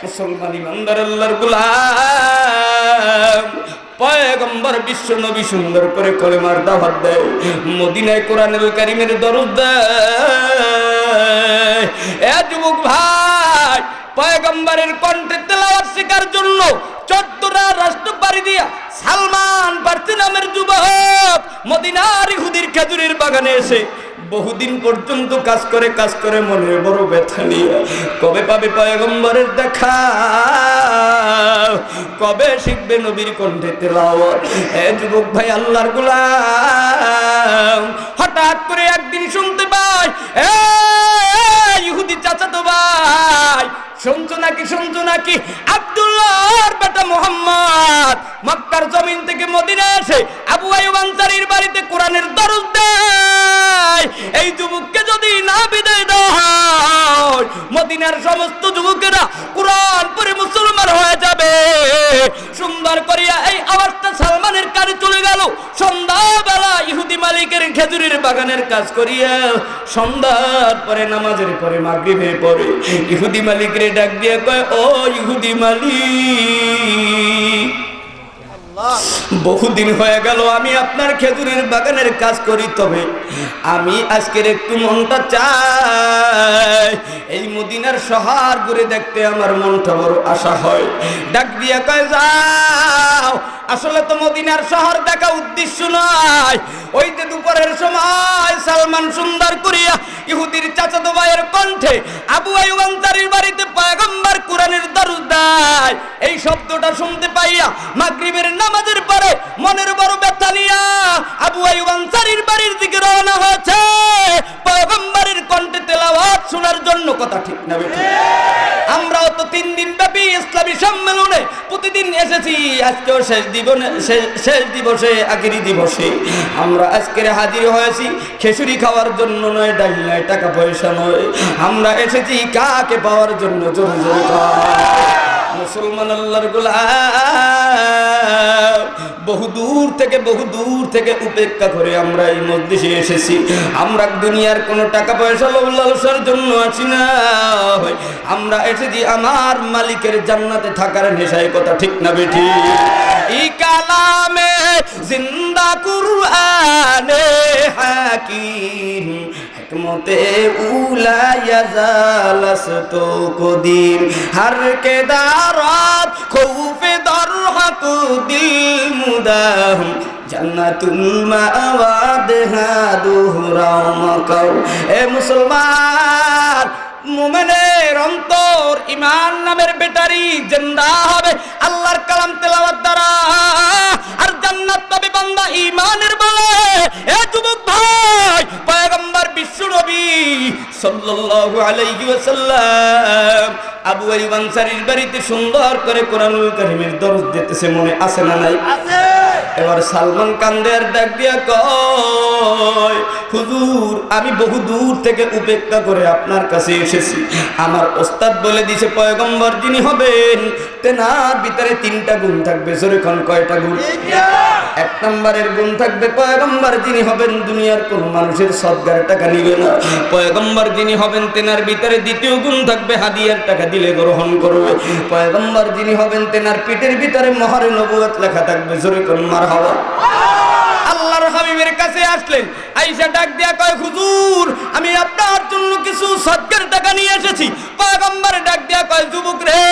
মুসলমান ইমানদার আল্লাহর গোলাম, পয়গম্বর বিশ্ব নবী সুন্দর করে কলেমার দাওয়াত দেয়, মদিনায় কোরআনুল কারীমের দরুদ দেয়। এ যুবক ভাই, পয়গম্বরের কণ্ঠে তেলাওয়াত শেখার জন্য 14টা রাষ্ট্র পাড়ি দিয়া সালমান ফারসি নামের যুবক মদিনার ইহুদির খেজুরের বাগানে এসে বহুদিন পর্যন্ত কাজ করে মনের বড় ব্যথা নিয়ে কবে পাবে পয়গম্বরের দেখা, কবে শিখবে নবীর কণ্ঠে তেলাওয়াত। এ যুবক ভাই আল্লাহর গোলাম, হঠাৎ করে একদিন শুনতে পাই, এ ইহুদি চাচাতো ভাই, শুনছো নাকি আব্দুল্লাহর বেটা মুহাম্মদ মক্কার জমিন থেকে মদিনায় এসে আবু আইয়ুব আনসারীর বাড়িতে কোরআনের দরুদ দেয়। মদিনার সমস্ত যুবকেরা কুরআন পড়ে মুসলমান হয়ে যাবে। সুন্দর করিয়া এই আওয়াজটা সালমানের কানে চলে গেল। সন্ধ্যাবেলা ইহুদি মালিকের খেজুরের বাগানের কাজ করিয়া সন্ধ্যার পরে নামাজের পরে মাগরিবের পরে ইহুদি মালিকের ডাক দিয়ে কয়, ও ইহুদি মালিক, বহুদিন হয়ে গেল আমি আপনার খেজুরের বাগানের কাজ করি, তবে আমি আজকের একটু মনটা চাই এই মদিনার শহর ঘুরে দেখতে আমার মনটা বড় আশা হয়। ডাক দিয়া কয়, যাও, আসলে তো মদিনার শহর দেখা উদ্দেশ্য নয়। ওই যে দুপুরের সময় সালমান সুন্দর করিয়া ইহুদির চাচাতো ভাইয়ের কণ্ঠে আবু আইয়ুব আনসারীর বাড়িতে পয়গম্বর কোরআনের দরুদ দেয়, এই শব্দটা শুনতে পাইয়া মাগরিবের নামাজের পরে মনের বড় ব্যথা নিয়া আবু আইয়ুব আনসারীর বাড়ির দিকে রওনা হয়েছে পয়গম্বরের কণ্ঠে তেলাওয়াত শোনার জন্য। কথা ঠিক না বেঠিক? আমরাও তো 3 দিন ব্যাপী ইসলামী সম্মেলনে প্রতিদিন এসেছি, আজকেও শেষ দিবসে আখেরি দিবসে আমরা আজকের হাজির হয়েছি খিচুড়ি খাওয়ার জন্য নয়, ডাল নয়, টাকা পয়সা নয়। আমরা এসেছি কাকে পাওয়ার জন্য? জোরে জোরে মুসলমান আল্লাহর গোলাম, বহু দূর থেকে উপেক্ষা করে আমরা এই মজলিসে এসেছি। আমরা দুনিয়ার কোনো টাকা পয়সা লোভ লালসার জন্য আসি না, আমরা এসেছি আমার মালিকের জান্নাতে থাকার নেশায়। কথা ঠিক না বেঠিক? এই কালামে জিন্দা কুরআনে হাকিম হিকমতে উলা ইয়াজালাসতো কদিম হর কে দারাত খৌফে দরহাত দিল মুদাহ জান্নাতুল মাওয়াদ হাদুহরাও মাকাও। এ মুসলমান, মুমিনের অন্তর ঈমান নামের ব্যাটারি জিন্দা হবে আল্লাহর কালাম তেলাওয়াত দ্বারা, আর জান্নাত পাবে বান্দা ঈমানের বলে। এ যুবক ভাই, পয়গম্বর বিশ্বনবী সাল্লাল্লাহু আলাইহি ওয়াসাল্লাম আবু আইয়ুব আনসারীর বাড়িতে সুন্দর করে কোরআনুল কারীমের দরস দিতেছে, মনে আছে না নাই? আছে। এবার সালমান কান্দের ডাক দিয়া কয়, হুজুর, আমি বহু দূর থেকে উপেক্ষা করে আপনার কাছে এসেছি। আমার ওস্তাদ বলে দিয়েছে পয়গম্বর যিনি হবেন তেনার ভিতরে 3টা গুণ থাকবে। জোরে কোন কয়টা গুণ? 1 নম্বরের গুণ থাকবে পয়গম্বর যিনি হবেন দুনিয়ার কোন মানুষের সদকার টাকা নিবে না। পয়গম্বর যিনি হবেন তেনার ভিতরে 2য় গুণ থাকবে হাদিয়ার টাকা দিলে গ্রহণ করবে। পয়গম্বর যিনি হবেন তেনার পিঠের ভিতরে মোহরে নবুয়ত লেখা থাকবে। জোরে কোন মারহাবা। আল্লাহর হাবিবের কাছে আসলেন, আয়েশা ডাক দিয়া কয়, হুজুর, আমি আপনার জন্য কিছু সদকার টাকা নিয়ে এসেছি। পয়গম্বর ডাক দিয়া কয়, যুবক রে,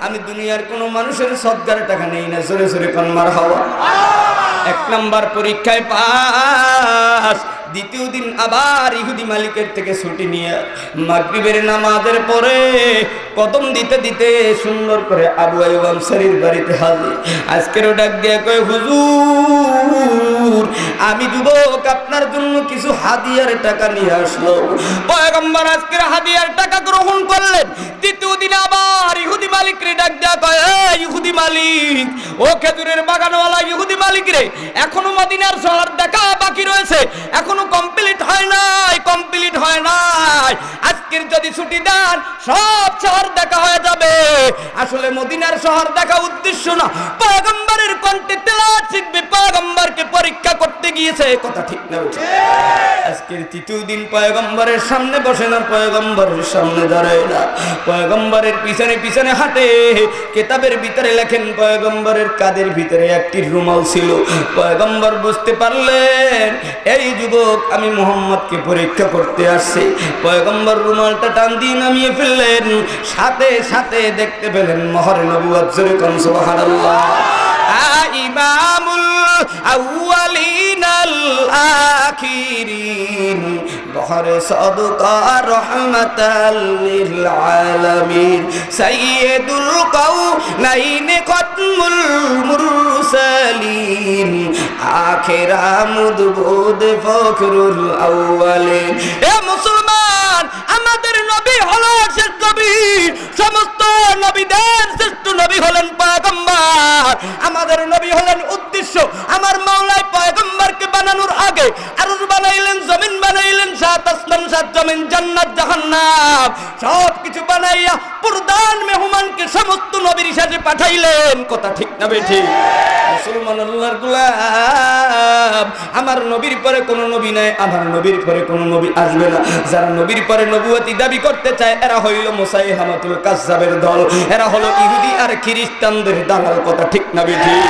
আমি দুনিয়ার কোন মানুষের সদকার টাকা নেই না। জোরে জোরে কোন মারহাবা। 1 নম্বর পরীক্ষায় পাস। 2য় দিন আবার ইহুদি মালিকের থেকে ছুটি নিয়ে মাগরিবের নামাজের পরে কদম দিতে দিতে সুন্দর করে আবু আইয়ুব আনসারীর বাড়িতে হাজির। আজকেরও ডাক দিয়ে কয়, হুজুর, আমি যুবক আপনার জন্য কিছু হাদিয়ার টাকা নিয়ে আসলো। পয়গম্বর আজকের হাদিয়ার টাকা গ্রহণ করলেন। 3য় দিন আবার ইহুদি মালিক রে ডাক দেয়া কয়, এই ইহুদি মালিক, ও খেজুরের বাগানওয়ালা ইহুদি মালিক রে, এখনো মদিনার শহর দেখা বাকি রয়েছে, এখনো কমপ্লিট হয় নাই। আজকের যদি ছুটি দেন সব শহর দেখা হয়ে যাবে। আসলে মদিনার শহর দেখা উদ্দেশ্য না, পয়গম্বরের কণ্ঠে তেলাওয়াত শিখবে, পয়গম্বরকে পরীক্ষা করতে গিয়েছে। কথা ঠিক না? আজকের 3য় দিন পয়গম্বরের সামনে বসে না, পয়গম্বরের সামনে দাঁড়ায় না, পয়গম্বরের পিছনে পিছনে হাঁটে। কিতাবের ভিতরে লেখেন পয়গম্বরের কাদের ভিতরে একটি রুমাল ছিল। পয়গম্বর বুঝতে পারলেন এই যুবক আমি মুহাম্মদকে পরীক্ষা করতে আসছি। পয়গম্বর রুমালটা টান দিয়ে নামিয়ে ফেললেন, সাথে সাথে দেখতে পেলেন মোহরে নবুয়ত। জোরে কোন সুবহানাল্লাহ। ইমামুল আউয়ালিন আল আখিরিন বহরে সাদকা রাহমাতাল লিল আলামিন সাইয়্যিদুল কাউনাইন খাতমুল মুরসালিন আখিরা মুদবুদ ফখরুল আউয়ালিন। এ মুসলমান, আমাদের নবী হলো শ্রেষ্ঠ নবী, সমস্ত নবীদের শ্রেষ্ঠ নবী হলেন পয়গম্বর। আমাদের নবী হলেন উদ্দেশ্য। আমার মাওলাই পয়গম্বরকে বানানোর আগে আরশ বানাইলেন, জমিন বানাইলেন, সাত আসমান সাত জমিন জান্নাত জাহান্নাম সব কিছু বানাইয়া প্রধান মেহমানকে সমস্ত নবীর সাথে পাঠাইলেন। কথা ঠিক না বেঠিক? মুসলমান আল্লাহর গোলাম, আমার নবীর পরে কোনো নবী নাই, আমার নবীর পরে কোনো নবী আসবে না। যারা নবীর পরে নবুয়তি দাবি করতে চায় এরা হইল মুসাইলামাতুল কাজ্জাবের দল, এরা হলো ইহুদি আর খ্রিস্টানদের দালাল। কথা ঠিক না বেঠিক?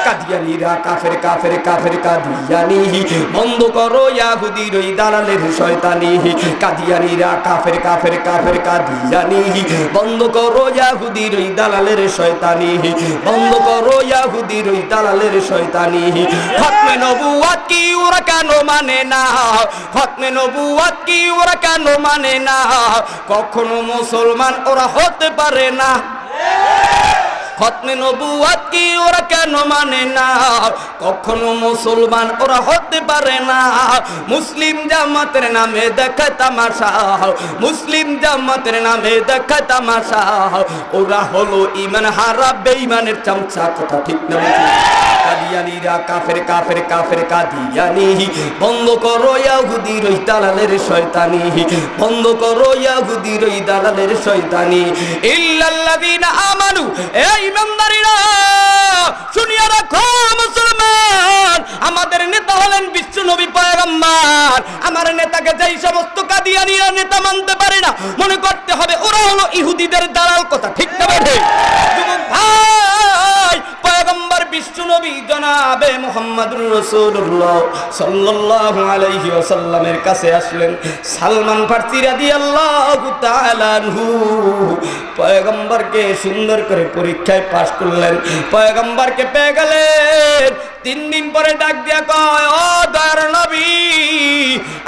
কাদিয়ানীরা কাফের কাফের কাফের কাদিয়ানি, বন্ধ করো ইহুদির ওই দালালের শয়তানি। কাদিয়ানীরা কাফের কাফের কাফের কাদিয়ানি, বন্ধ করো ইহুদির ওই দালালের শয়তানি, বন্ধ করো ইহুদির ওই দালালের শয়তানি। খতমে নবুয়ত কি ওরা কেন মানে না? খতমে নবুয়ত কি ওরা কেন মানে না? কখনো মুসলমান ওরা হতে পারে না। খতমে নবুয়ত কি ওরা কেন মানে না? কখনো মুসলমান ওরা হতে পারে না। মুসলিম জামাতের নামে দেখায় তামাশা, মুসলিম জামাতের নামে দেখায় তামাশা। ওরা হলো ঈমান হারা বেঈমানের চামচা। কথা ঠিক না? কাদিয়ানীরা কাফের কাফের কাফের কাদিয়ানি, বন্ধ করো ইহুদির ওই দালালের শয়তানি, বন্ধ করো ইহুদির ওই দালালের শয়তানি। ইল্লাল্লাযীনা আমানু, এই ইমানদারীরা শুনিয়া রাখো মুসলমান, আমাদের নেতা হলেন বিশ্ব নবী পয়গম্বর। আমার নেতাকে যেই সমস্ত কাদিয়ানীরা নেতা মানতে পারে না, মনে করতে হবে ওরা হলো ইহুদিদের দালাল। কথা ঠিক না বেঠে? যুবক ভাই, পয়গম্বর বিশ্ব নবী জনাবে মুহাম্মদুর রাসূলুল্লাহ সাল্লাল্লাহু আলাইহি ওয়াসাল্লামের কাছে আসলেন। সালমান ফারসি রাদিয়াল্লাহু তাআলা আনহু পয়গম্বরকে সুন্দর করে পরীক্ষায় পাশ করলেন। পয়গম্বরকে পেয়ে গেলেন। 3 দিন পরে ডাক দিয়া কয়, ও দয়ার নবী,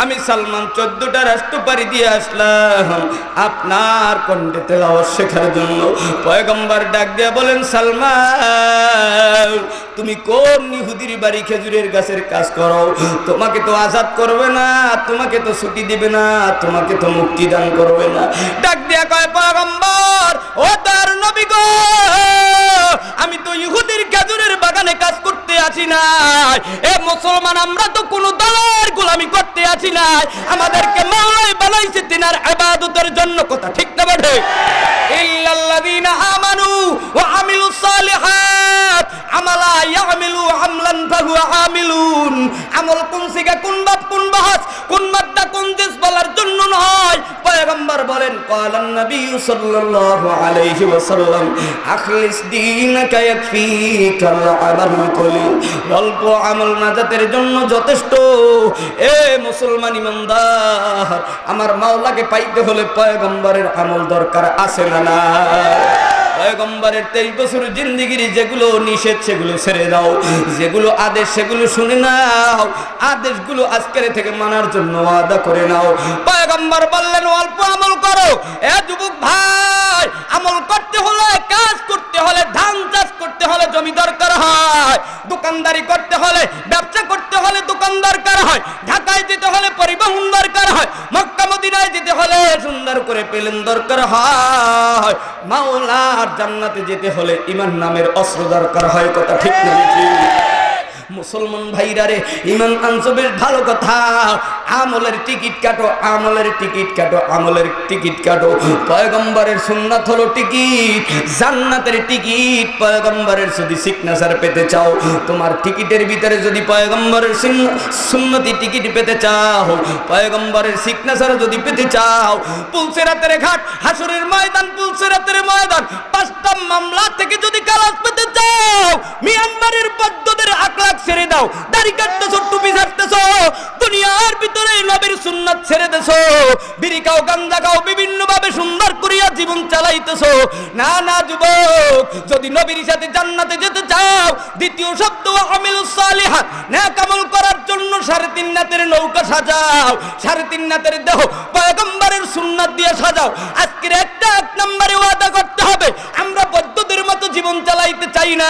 আমি সালমান 14টা রাষ্ট্র পাড়ি দিয়ে আসলাম আপনার কণ্ঠে তেলাওয়াত শেখার জন্য। পয়গম্বর ডাক দিয়া বলেন, সালমান তুমি কোন ইহুদির বাড়ি খেজুরের গাছের কাজ করো? তোমাকে তো আজাদ করবে না, তোমাকে তো ছুটি দিবে না, তোমাকে তো মুক্তি দান করবে না। ডাক দিয়া কয়, পয়গম্বর ও দয়ার নবী গো, আমি তো ইহুদির খেজুরের বাগানে কাজ করতে আসি নাই। এ মুসলমান, আমরা তো কোনো দলের গোলামি করতে আসি নাই। আমাদেরকে মাওলাই বানাইছে তিনার ইবাদতের জন্য। কথা ঠিক না বেঠে? ইল্লাল্লাযীনা আমানু ওয়া আমিলুস সালিহাত আমালা ইয়ামিলু আমলান ফাহুয়া আমিলুন। আমল কোন সিগা, কোন বাপ, কোন বাহাস, কোন মাদ্দা, কোন জিস বলার জন্য নয়। পয়গম্বর বলেন, ক্বালান নবী সাল্লাল্লাহু আলাইহি ওয়াসাল্লাম, আখলিস দীনাকা ইয়াকফিকাল আমালুল কলিল। অল্প আমল নাজাতের জন্য যথেষ্ট। এ মুসলমান ইমানদার, আমার মাওলাকে পাইতে হলে পয়গম্বরের আমল দরকার আছে না না? পয়গম্বরের 23 বছর জিন্দেগির যেগুলো নিষেধ সেগুলো ছেড়ে দাও, যেগুলো আদেশ সেগুলো শুনে নাও, আদেশগুলো আজকের থেকে মানার জন্য ওয়াদা করে নাও। পয়গম্বর বললেন, অল্প আমল করো। এ যুবক ভাই, আমল করতে হলে, কাজ করতে হলে, ধান চাষ করতে হলে জমি দরকার হয়, দোকানদারি করতে হলে, ব্যবসা করতে হলে দোকান দরকার হয়, ঢাকায় যেতে হলে পরিবহন দরকার হয়, মক্কা মদিনায় যেতে হলে সুন্দর করে প্লেন দরকার হয়, মাওলার জান্নাতে যেতে হলে ঈমান নামের অস্ত্র দরকার হয়। কথা ঠিক না? মুসলমান ভাইরা রে, ঈমান আনছো বেশ ভালো কথা। আমলের টিকিট কাটো, আমলের টিকিট কাটো, আমলের টিকিট কাটো। পয়গম্বরের সুন্নাত হলো টিকিট, জান্নাতের টিকিট। পয়গম্বরের যদি সিগনেচার পেতে চাও, তোমার টিকিটের ভিতরে যদি পয়গম্বরের সুন্নতি টিকিট পেতে চাও, পয়গম্বরের সিগনেচার যদি পেতে চাও, পুলসিরাতের ঘাট, হাসরের ময়দান, পুলসিরাতের ময়দান, 5টা মামলা থেকে যদি খালাস পেতে চাও, মিয়ানমারের পদ্ধতির আখলাক ছেড়ে দাও, দাড়ি কাটতেছো, টুপি ছাড়তেছো, দুনিয়ার ভিতরে নবীর সুন্নাত ছেড়ে দেছো, বিড়ি খাও, গাঞ্জা খাও, বিভিন্ন ভাবে সুন্দর করিয়া জীবন চালাইতেছো। না না যুবক, যদি নবীর সাথে জান্নাতে যেতে চাও, দ্বিতীয় শব্দ আমিলুস সালিহাত, নেক আমল করার জন্য 3.5 নাতের নৌকা সাজাও, 3.5 নাতের দেহ পয়গম্বরের সুন্নাত দিয়ে সাজাও। আজকের একটা 1 নম্বরে ওয়াদা করতে হবে, আমরা বৌদ্ধদের মতো জীবন চালাইতে চাই না,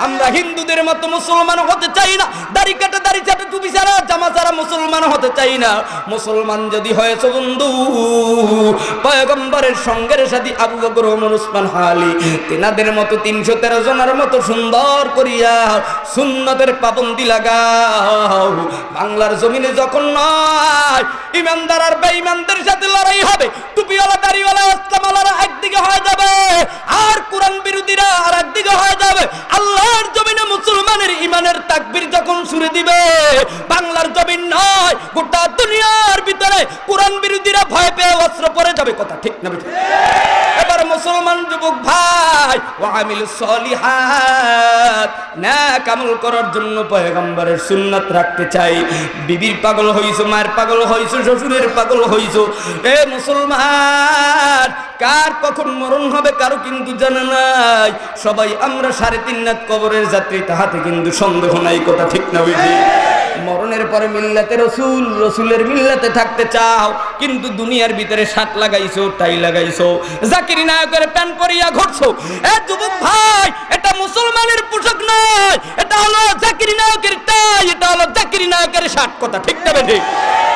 আমরা হিন্দুদের মতো মুসলমান হতে চাই না। দাড়ি কাটা, দাড়ি ছাটা, টুপি ছাড়া, জামা ছাড়া মুসলমান হতে চাই না। মুসলমান যদি হয়েছে বন্ধু, পয়গম্বরের সঙ্গের সাথী আবু বকর, ওমর, উসমান, আলী তিনাদের মতো 313 জনের মতো সুন্দর করিয়া সুন্নতের পাবন্দি লাগাও। বাংলার জমিনে যখন নয় ইমানদার আর বেঈমানদের সাথে লড়াই হবে, টুপিওয়ালা দাড়িওয়ালা ইসলামওয়ালারা একদিকে হয়ে যাবে আর কোরআন বিরোধীরা আর একদিকে হয়ে যাবে। আল্লাহর জমিনে মুসলমানের ইমানের তাকবীর যখন সুরে দিবে, বাংলার জমিন নয় গোটা দুনিয়ার ভিতরে কোরআন বিরোধীরা ভয় পেয়ে অস্ত্র পরে যাবে। কথা ঠিক না? এবার মুসলমান যুবক ভাই, ওয়ামিলুস সলিহাত, নেক আমল করার জন্য পয়গম্বরের সুন্নাত রাখতে চাই। বিবির পাগল হইছো, মায়ের পাগল হইছো, শ্বশুরের পাগল হইছো। এ মুসলমান, কার কখন মরণ হবে কারো কিন্তু জানা নাই। সবাই আমরা 3.5 লাখ কবরের যাত্রী, তাহাতে কিন্তু সন্দেহ নাই। কথা ঠিক না? বুঝি মরণের পরে মিল্লাতে রসুল, রসুলের মিল্লাতে থাকতে চাও, কিন্তু দুনিয়ার ভিতরে শার্ট লাগাইছো, টাই লাগাইছো, জাকির নায়কের প্যান্ট পরিয়া ঘুরছো। এ যুবক ভাই, এটা মুসলমানের পোশাক নয়, এটা হলো জাকির নায়কের টাই, এটা হলো জাকির নায়কের শার্ট। কথা ঠিক না? বেঠিক?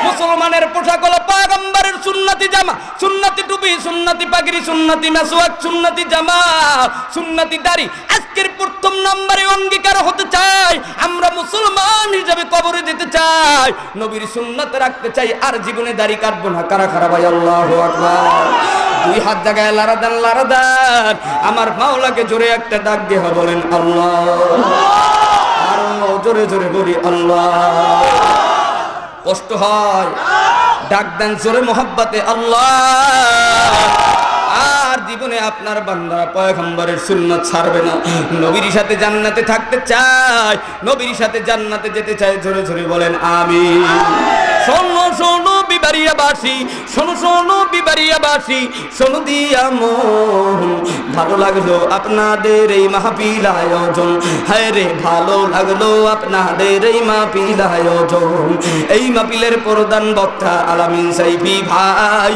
মুসলমানের পোশাক হলো পয়গম্বরের সুন্নতি জামা, সুন্নতি টুপি, সুন্নতি পাগড়ি, সুন্নতি মেসওয়াক, সুন্নতি জামা, সুন্নতি দাড়ি। আজকের প্রথম নম্বরে অঙ্গীকার হতে চাই, আমরা মুসলমান হিসেবে কবরে যেতে চাই, নবীর সুন্নাত রাখতে চাই, আর জীবনে দাড়ি কাটবো না। কারা কারা ভাই? আল্লাহু আকবার। 2 হাত জায়গায় লারাদান লারাদান, আমার মাওলাকে জোরে একটা ডাক দিয়ে বলেন আল্লাহ। আরো জোরে জোরে বলি আল্লাহ। কষ্ট হয়, ডাক দেন জোরে মোহাব্বতে আল্লাহ। আর জীবনে আপনার বান্দা পয়গম্বরের সুন্নাত ছাড়বে না। নবীর সাথে জান্নাতে থাকতে চায়, নবীর সাথে জান্নাতে যেতে চায়। জোরে জোরে বলেন আমিন। শোনো শোনো বিবারিয়াবাসী, শোনো শোনো বিবারিয়াবাসী, শোনো দিয়া মন, ভালো লাগলো আপনাদের এই মাহফিল আয়োজন। হায় রে ভালো লাগলো আপনাদের এই মাহফিল আয়োজন। এই মাহফিলের প্রধান বক্তা আলামিন সাইফি ভাই,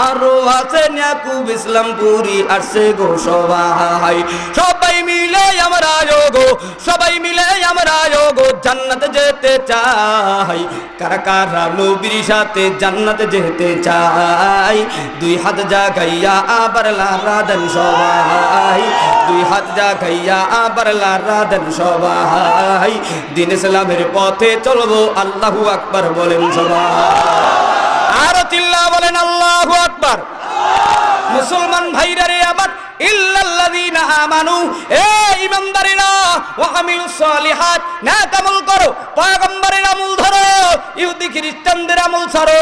আরো আছেন ইয়াকুব ইসলামপুরি, আসছে গো সবাই। সবাই মিলে আমরা যোগো, সবাই মিলে আমরা যোগো জান্নাতে যেতে চাই। কারা কারা নবীর সাথে জান্নাতে যেতে চাই? 2 হাত জাগাইয়া আবার লারা দেন সবাই, 2 হাত জাগাইয়া আবার লারা দেন সবাই। দিন ইসলামের পথে চলবো, আল্লাহু আকবার বলেন সবাই। আরো চিল্লা বলেন আল্লাহু আকবার। মুসলমান ভাইরা রে আমার, ইল্লাল্লাযীনা আমানু, এ ঈমানদারেরা, ওয়া আমিলুস সলিহাত, নেক আমল করো, পয়গম্বরের আমল ধরো, ইহুদি খ্রিস্টানদের আমল ছাড়ো।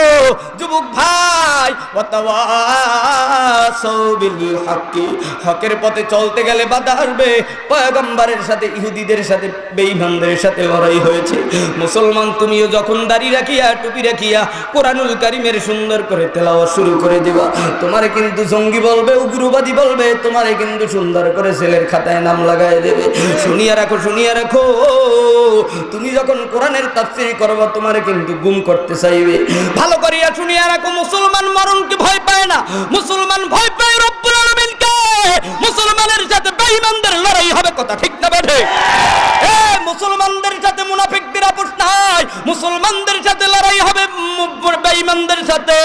যুবক ভাই, ওয়া তাওয়াসাউ বিল হাক্কি, হকের পথে চলতে গেলে বাধা আসবে। পয়গম্বরের সাথে ইহুদিদের সাথে বেঈমানদের সাথে লড়াই হয়েছে। মুসলমান, তুমিও যখন দাড়ি রাখিয়া টুপি রাখিয়া কোরআনুল কারীমের সুন্দর করে তেলাওয়াত শুরু করে দিবা, তোমারে কিন্তু জঙ্গি বলবে, উগ্রবাদী বলবে, তোমারে কিন্তু সুন্দর করে ছেলের খাতায় নাম লাগায় দেবে। শুনিয়া রাখো, শুনিয়া রাখো, তুমি যখন কোরআনের তাফসীর করবা, তোমারে কিন্তু গুম করতে চাইবে। ভালো করিয়া শুনিয়া রাখো, মুসলমান মরণকে ভয় পায় না, মুসলমান ভয় পায় রব্বুল আলামিনকে। মুসলমানের সাথে বেঈমানদের লড়াই হবে। কথা ঠিক না? বেঠে? এ মুসলমানদের সাথে মুনাফিকদের আপোষ নাই, মুসলমানদের সাথে লড়াই হবে বেঈমানদের সাথে।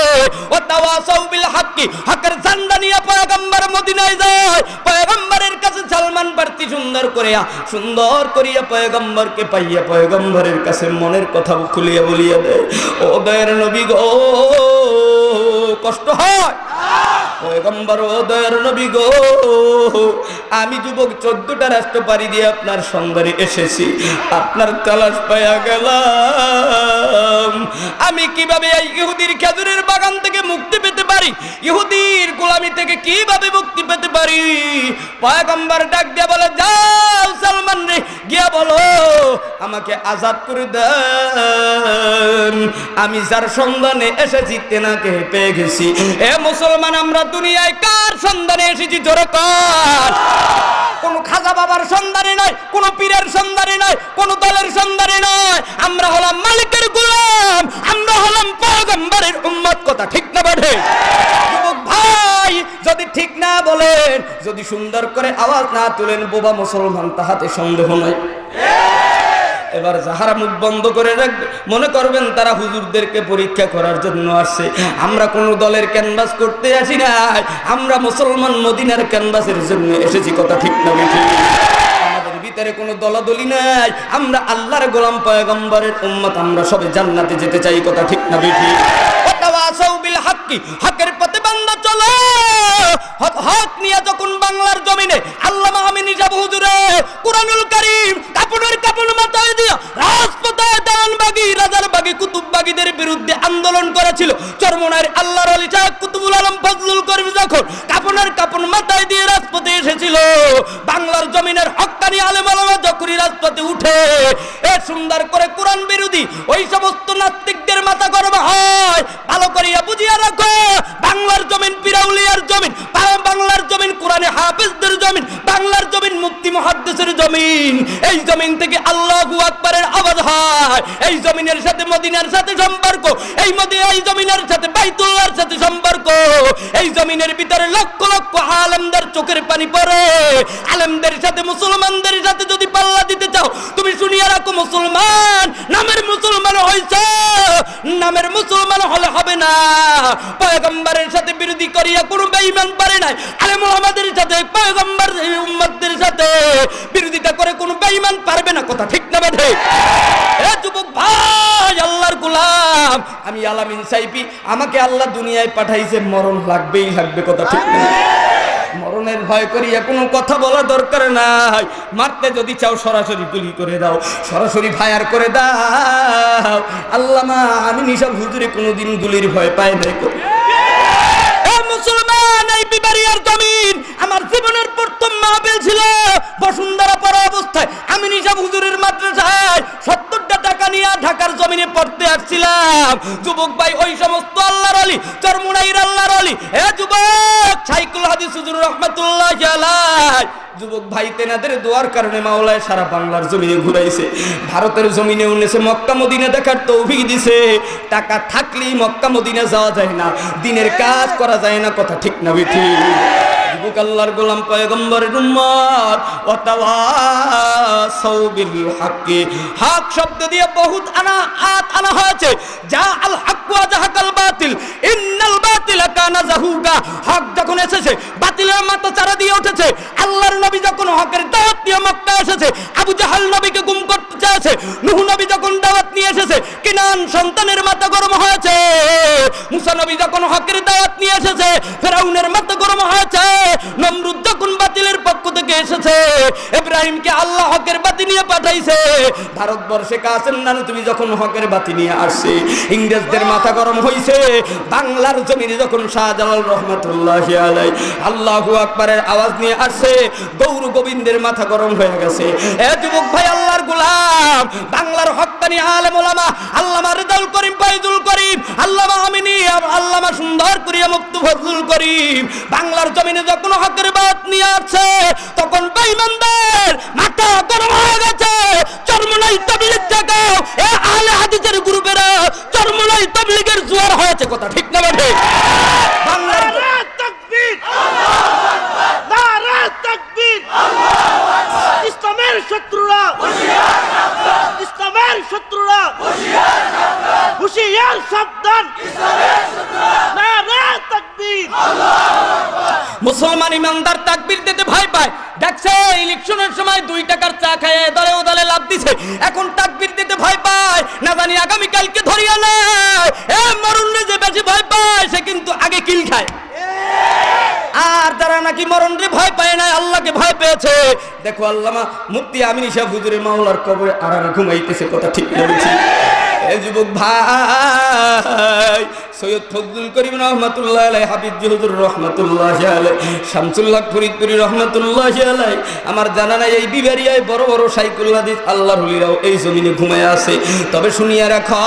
ওয়া তাওয়াসাউ বিল হাক্কি, হকের ঝান্ডা নিয়ে পয়গম্বর মদিনায় যায়, পয়গম্বরের কাছে সালমান প্রার্থী সুন্দর করিয়া পয়গম্বরকে পাইয়া পয়গম্বরের কাছে মনের কথা খুলিয়া বলিয়া দেয়। ও দয়ার নবী গো, কষ্ট হয় পয়গম্বর, ও দয়ার নবী গো, আমি যুবক 14টা রাষ্ট্র পাড়ি দিয়ে আপনার সন্ধানে এসেছি, আপনার তালাশ পাইয়া গেলাম। আমি কিভাবে এই ইহুদির খেজুরের বাগান থেকে মুক্তি পেতে পারি, ইহুদির গোলামি থেকে কিভাবে মুক্তি পেতে পারি? পয়গম্বর ডাক দিয়া বলে, যাও সালমান রে, গিয়া বলো আমাকে আজাদ করে দেন, আমি যার সন্ধানে এসেছি তেনাকে পেয়ে গেছি। এ মুসলমান, আমরা দুনিয়ায় কার সন্ধানে এসেছি? জোরে কর। কোন খাজা বাবার সন্ধানে নয়, কোন পীরের সন্ধানে নয়, কোন দলের সন্ধানে নয়। আমরা হলাম মালিকের গোলাম, আমরা হলাম পয়গম্বরের উম্মত। কথা ঠিক না? বেঠে? যুবক ভাই, যদি ঠিক না বলেন, যদি সুন্দর করে আওয়াজ না তুলেন, বোবা মুসলমান, তাহাতে সন্দেহ নয়। এবার যাহারা মুখ বন্ধ করে রাখবে মনে করবেন তারা হুজুরদেরকে পরীক্ষা করার জন্য আসছে। আমরা কোনো দলের ক্যানভাস করতে আসি না, আমরা মুসলমান মদিনার ক্যানভাসের জন্য এসেছি। কথা ঠিক না বেঠিক? আমাদের ভিতরে কোনো দলাদলি নাই, আমরা আল্লাহর গোলাম পয়গম্বরের উম্মত, আমরা সবে জান্নাতে যেতে চাই। কথা ঠিক না বেঠিক? ওয়াতাওয়াসাউ বিল হাক্কি, হকের পথে বান্দা চলো। হক নিয়ে যখন বাংলার জমিনে আল্লামা আমিন ইজাব হুজুরে কুরআনুল কারীম কাপড়ের কাপড় মাথায় দিয়া রাজপথে দেওয়ানবাগী রাজারবাগী কুতুববাগীদের বিরুদ্ধে আন্দোলন করেছিল। চরমনার আল্লাহর ওলি শাহ কুতুবুল আলম ফজলুল করিম যখন কাপড়ের কাপড় মাথায় দিয়ে রাজপথে এসেছিল, বাংলার জমিনের হক্কানি আলেম ওলামা যখনই রাজপথে উঠে এ সুন্দর করে কোরআন বিরোধী ওই সমস্ত নাস্তিকদের মাথা গরম হয়। ভালো করিয়া বুঝিয়া রাখো, বাংলার জমিন পিরাউলিয়ার জমিন, বাংলার জমিন কোরআনে হাফেজদের জমিন, বাংলার জমিন মুফতি মুহাদ্দিসের জমিন। এই জমিন থেকে আল্লাহু আকবারের আওয়াজ হয়। এই জমিনের সাথে মদিনার সাথে সম্পর্ক, এই জমিনের সাথে বাইতুল্লাহর সাথে সম্পর্ক। এই জমিনের ভিতরে লক্ষ লক্ষ আলেমদের চোখের পানি পড়ে। আলেমদের সাথে মুসলমানদের সাথে যদি পাল্লা দিতে চাও, তুমি শুনিয়া রাখো, মুসলমান নামের মুসলমান হইছে, নামের মুসলমান হলে হবে না। পয়গম্বরের সাথে বিরোধী করিয়া কোনো বেঈমান পারে নাই। আলেম ওলামাদের সাথে পয়গম্বর উম্মতদের সাথে বিরোধিতা করে কোনো বেঈমান পারবে না। কথা ঠিক না বেঠিক? এ যুবক ভাই, আল্লাহর গোলাম আমি আলামিন সাইফি, আমাকে আল্লাহ দুনিয়ায় পাঠাইছে, মরণ লাগবেই লাগবে। কথা ঠিক না? মরণের ভয় করিয়া কোনো কথা বলা দরকার নাই। মারতে যদি চাও সরাসরি গুলি করে দাও, সরাসরি ফায়ার করে দাও। আল্লামা আমিন ইজাব হুজুরে কোনোদিন গুলির ভয় পায় নাই। মুসলমান, এই বিবারিয়ার জমিন আমার জীবনের প্রথম মাহফিল ছিল। বসুন্ধরা পড়া অবস্থায় আমিন ইজাব হুজুরের মাদ্রাসায় 70টা টাকা নিয়ে ঢাকার জমিনে পড়তে আসছিলাম। যুবক ভাই, ওই সমস্ত আল্লাহর ওলি, চরমুনাইর আল্লাহর ওলি, এ যুবক শাইখুল হাদিস হুজুর রাহমাতুল্লাহি আলাইহি, যুবক ভাই তেনাদের দোয়ার কারণে মাওলায় সারা বাংলার জমিনে ঘুরাইছে, ভারতের জমিনে উনেছে, মক্কা মদিনা দেখার তৌফিক দিছে। টাকা থাকলেই মক্কা মদিনা যাওয়া যায় না, দিনের কাজ করা যায় না। কথা ঠিক না বেঠিক? যুবক আল্লাহর গোলাম পয়গম্বরের উম্মত, ওয়াতাওয়াসাউ বিল হাক্কি, হক শব্দ দিয়ে বহুত আনা হয়েছে। যা আল হক ওয়া জাহাকাল বাতিল ইন্নাল বাতিলা কানা যাহুকা। হক যখন এসেছে, বাতিলের মাথা চারা দিয়ে উঠেছে। আল্লাহর নবী যখন হকের দাওয়াত নিয়ে মক্কা এসেছে, আবু জাহাল নবীকে গুম করতে চেয়েছে। নূহ নবী যখন দাওয়াত নিয়ে এসেছে, কিনান সন্তানের মাথা গরম হয়েছে। মুসা নবী যখন হকের দাওয়াত নিয়ে এসেছে, ফেরাউনের মাথা গরম হয়েছে। নমরুদ যখন বাতিলের পক্ষ থেকে এসেছে, ইব্রাহিমকে আল্লাহ হকের বাতি নিয়ে পাঠাইছে। ভারতবর্ষে কাসেম নানু তুমি যখন হকের বাতি নিয়ে আসছে, ইংরেজদের মাথা গরম হইছে। বাংলার জমিনে যখন শাহজালাল রহমাতুল্লাহি আলাইহি আল্লাহু আকবারের আওয়াজ নিয়ে আসছে, গৌর গোবিন্দের মাথা গরম হয়ে গেছে। এ যুবক ভাই, আল্লাহর গোলাম, বাংলার হক্কানি আলেম ওলামা আল্লামা রেজাউল করিম, ফাইজুল করিম, আল্লামা আমিনী, আল্লামা সুন্দর করিয়া মুফতি ফজলুল করিম বাংলার জমিনে যখন হকের বাত নিয়ে আসছে, তখন বেঈমানদের মাথা গরম হয়ে গেছে। চরমনাই তাবলীগ থেকে এ আহলে হাদিসের গ্রুপেরা চরমনাই তাবলীগের জোয়ার হয়েছে। কথা ঠিক না বেঠিক? বাংলার তাকবীর, আল্লাহু আকবার, নারে তাকবীর, আল্লাহু আকবার। ইসলামের শত্রুরা হুঁশিয়ার সাবধান, ইসলামের শত্রুরা হুঁশিয়ার সাবধান, হুঁশিয়ার সাবধান, ইসলামের শত্রুরা। নারে তাকবীর, আল্লাহু আকবার। মুসলমান ইমানদার তাকবীর দিতে ভয় পায়। দেখছে ইলেকশনের সময় 2 টাকার চা খায় দলে ও দলে লাভ দিছে, এখন তাকবীর দিতে ভয় পায়। না জানি আগামী কালকে ধরিয়া নেয়। এ মরণে যে বেশি ভয় পায়, সে কিন্তু আগে কিল খায়। আর যারা নাকি মরণরে ভয় পায় না, আল্লাহকে ভয় পেয়েছে, দেখো আল্লামা মুফতি আমিন ইজাব হুজুরের মাওলার কবরে আরামে ঘুমাইতেছে। কথা ঠিক বলেছি? এ যুবক ভাই, সৈয়দ ফজলুল করিম রহমাতুল্লাহি আলাইহি, হাফিজ হুজুর রহমাতুল্লাহি আলাইহি, শামসুল্লাহ ফরিদপুরি রহমাতুল্লাহি আলাইহি, আমার জানা নাই এই বিবারিয়ায় বড় বড় শাইখুল হাদিস আল্লাহর ওলিরাও এই জমিনে ঘুমায় আছে। তবে শুনিয়া রাখো,